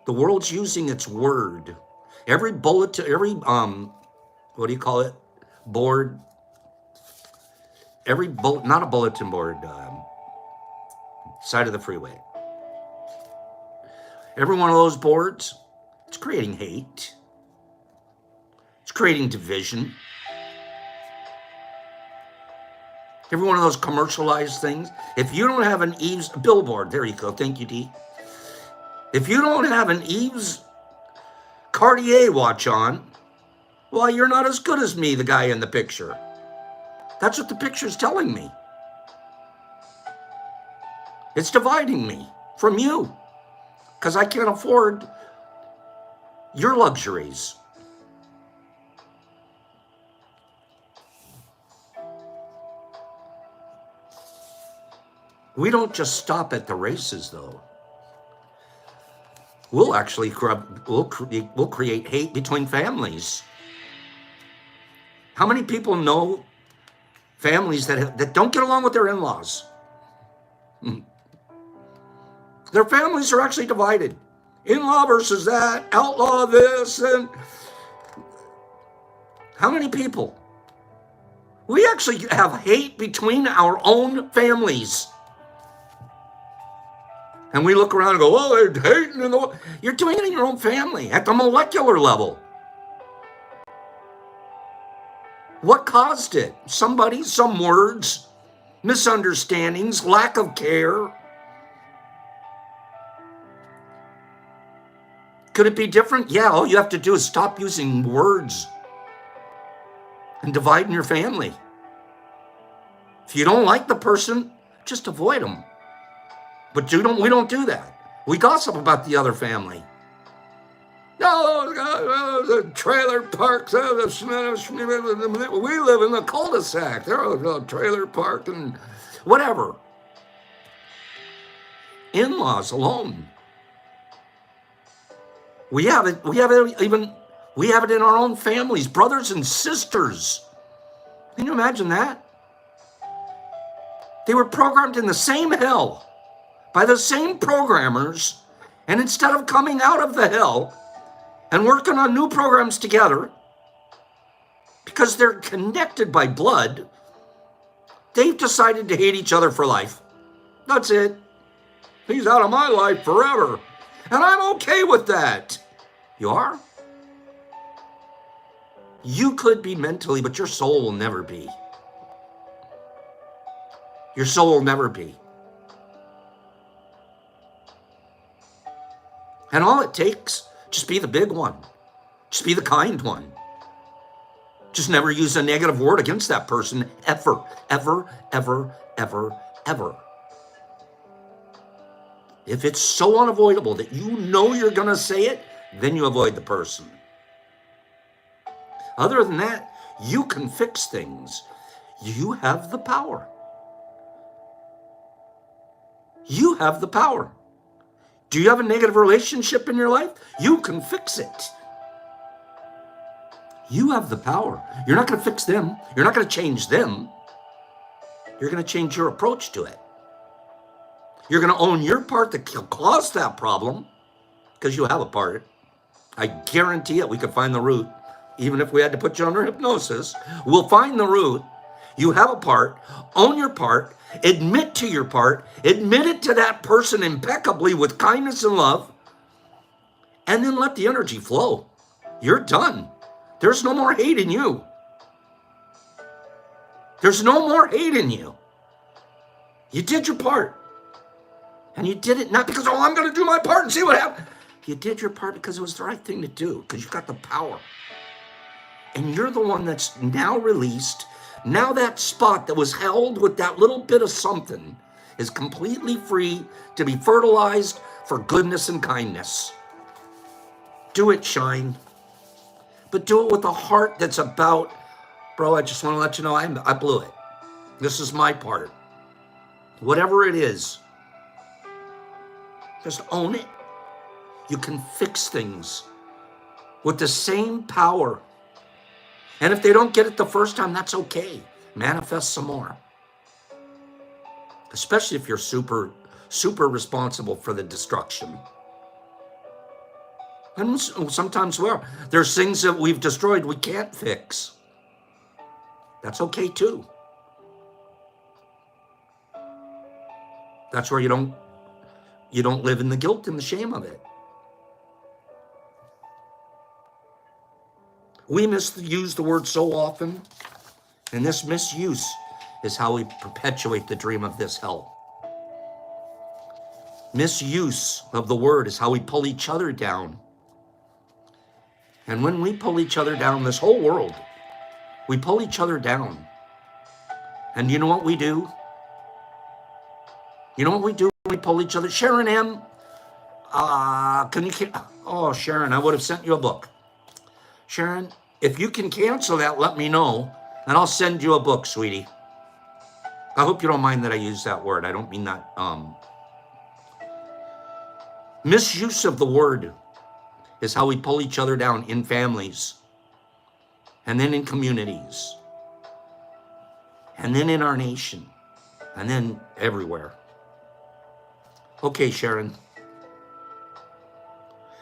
Speaker 1: the world's using its word. Every bulletin, what do you call it? Board. Not a bulletin board, side of the freeway. Every one of those boards, it's creating hate. It's creating division. Every one of those commercialized things. If you don't have an Eve's billboard, there you go. Thank you, Dee. If you don't have an Eve's Cartier watch on, well, you're not as good as me, the guy in the picture. That's what the picture's telling me. It's dividing me from you because I can't afford your luxuries. We don't just stop at the races, though. We'll actually we'll create hate between families. How many people know families that don't get along with their in-laws? Their families are actually divided. In-law versus that, outlaw this, and how many people? We actually have hate between our own families. And we look around and go, oh, they're hating in the... You're doing it in your own family at the molecular level. What caused it? Somebody, some words, misunderstandings, lack of care. Could it be different? Yeah, all you have to do is stop using words and dividing your family. If you don't like the person, just avoid them. But we don't do that. We gossip about the other family. No, the trailer parks. We live in the cul-de-sac. There are a trailer park and whatever. In-laws alone. We have it. We have it even. We have it in our own families, brothers and sisters. Can you imagine that? They were programmed in the same hell by the same programmers, and instead of coming out of the hell and working on new programs together, because they're connected by blood, they've decided to hate each other for life. That's it. He's out of my life forever. And I'm okay with that. You are? You could be mentally, but your soul will never be. Your soul will never be. And all it takes, just be the big one. Just be the kind one. Just never use a negative word against that person ever, ever, ever, ever, ever. If it's so unavoidable that you know you're going to say it, then you avoid the person. Other than that, you can fix things. You have the power. You have the power. Do you have a negative relationship in your life? You can fix it. You have the power. You're not going to fix them. You're not going to change them. You're going to change your approach to it. You're going to own your part that caused that problem, because you have a part. I guarantee it. We could find the root. Even if we had to put you under hypnosis, we'll find the root. You have a part. Own your part. Admit to your part. Admit it to that person impeccably with kindness and love. And then let the energy flow. You're done. There's no more hate in you. There's no more hate in you. You did your part. And you did it not because, oh, I'm going to do my part and see what happens. You did your part because it was the right thing to do, because you've got the power. And you're the one that's now released. Now that spot that was held with that little bit of something is completely free to be fertilized for goodness and kindness. Do it, shine. But do it with a heart that's about, bro, I just want to let you know I blew it. This is my part. Whatever it is, just own it. You can fix things with the same power. And if they don't get it the first time, that's okay. Manifest some more. Especially if you're super, super responsible for the destruction. And sometimes we are. There's things that we've destroyed we can't fix. That's okay too. That's where you don't live in the guilt and the shame of it. We misuse the word so often, and this misuse is how we perpetuate the dream of this hell. Misuse of the word is how we pull each other down. And when we pull each other down, this whole world, we pull each other down. And you know what we do? You know what we do? We pull each other. Sharon M., oh, Sharon, I would have sent you a book. Sharon, if you can cancel that, let me know, and I'll send you a book, sweetie. I hope you don't mind that I use that word. I don't mean that. Misuse of the word is how we pull each other down in families, and then in communities, and then in our nation, and then everywhere. Okay, Sharon.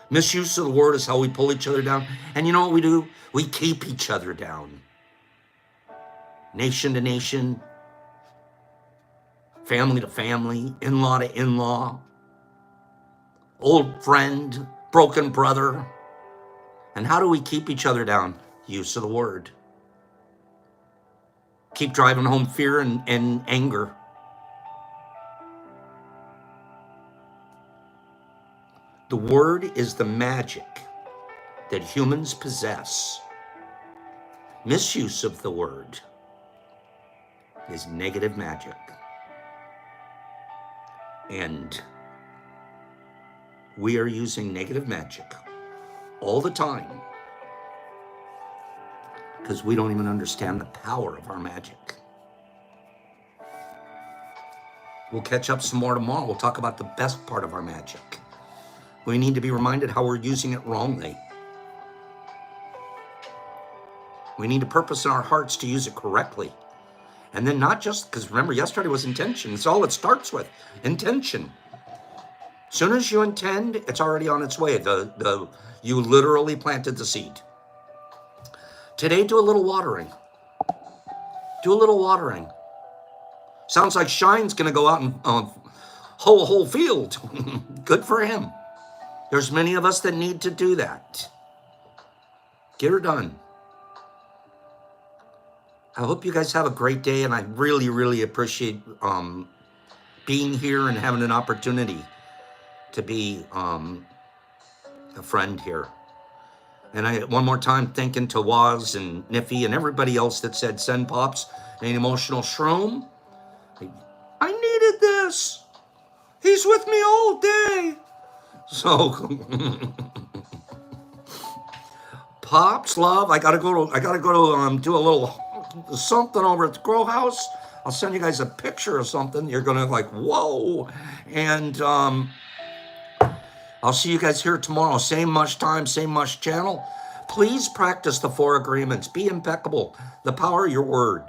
Speaker 1: Misuse of the word is how we pull each other down. And you know what we do? We keep each other down. Nation to nation, family to family, in-law to in-law, old friend, broken brother. And how do we keep each other down? Use of the word. Keep driving home fear and anger. The word is the magic that humans possess. Misuse of the word is negative magic. And we are using negative magic all the time because we don't even understand the power of our magic. We'll catch up some more tomorrow. We'll talk about the best part of our magic. We need to be reminded how we're using it wrongly. We need to purpose in our hearts to use it correctly. And then not just, because remember, yesterday was intention. It's all it starts with, intention. As soon as you intend, it's already on its way. You literally planted the seed. Today, do a little watering. Do a little watering. Sounds like Shine's going to go out and hoe a whole field. Good for him. There's many of us that need to do that. Get her done. I hope you guys have a great day, and I really, really appreciate being here and having an opportunity to be a friend here. And I, one more time, thanking to Waz and Niffy and everybody else that said send Pops an emotional shroom. I needed this. He's with me all day. So, Pops, love, I gotta go to do a little something over at the grow house. I'll send you guys a picture of something. You're gonna like, whoa. And I'll see you guys here tomorrow. Same much time, same much channel. Please practice the 4 agreements. Be impeccable. The power of your word.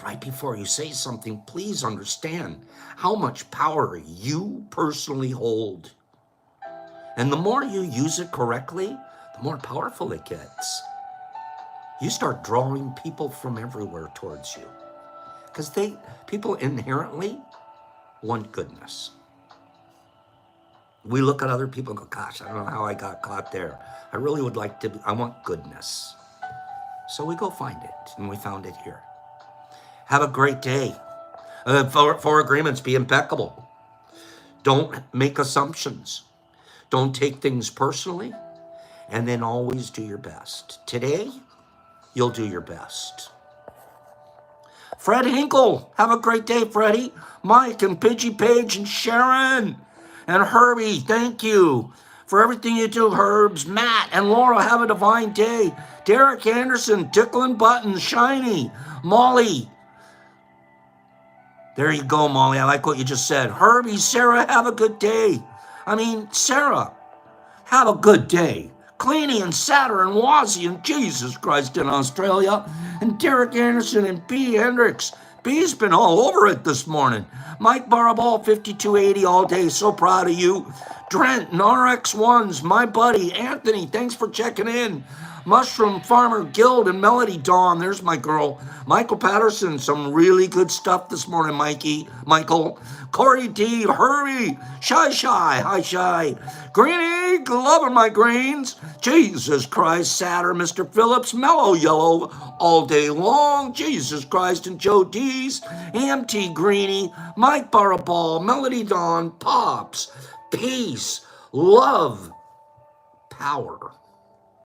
Speaker 1: Right before you say something, please understand how much power you personally hold. And the more you use it correctly, the more powerful it gets. You start drawing people from everywhere towards you. Because people inherently want goodness. We look at other people and go, gosh, I don't know how I got caught there. I really would like to, I want goodness. So we go find it, and we found it here. Have a great day. 4 agreements, be impeccable. Don't make assumptions. Don't take things personally, and then always do your best. Today, you'll do your best. Fred Hinkle, have a great day, Freddie. Mike and Pidgey Page and Sharon and Herbie, thank you for everything you do, Herbs. Matt and Laura, have a divine day. Derek Anderson, Tickling Buttons, Shiny, Molly. There you go, Molly. I like what you just said. Herbie, Sarah, have a good day. Sarah, have a good day. Cleany and Saturn and Wazzy and Jesus Christ in Australia. And Derek Anderson and B. Hendricks. B's been all over it this morning. Mike Baraball, 5280 all day. So proud of you. Drent and RX1s, my buddy. Anthony, thanks for checking in. Mushroom Farmer Guild and Melody Dawn. There's my girl. Michael Patterson, some really good stuff this morning, Michael. Corey D, Herbie, Shy, hi Shy. Greeny, loving my greens. Jesus Christ, Saturn, Mr. Phillips, Mellow Yellow, all day long. Jesus Christ and Joe D's, AMT Greeny, Mike Baraball, Melody Dawn, Pops, peace, love, power.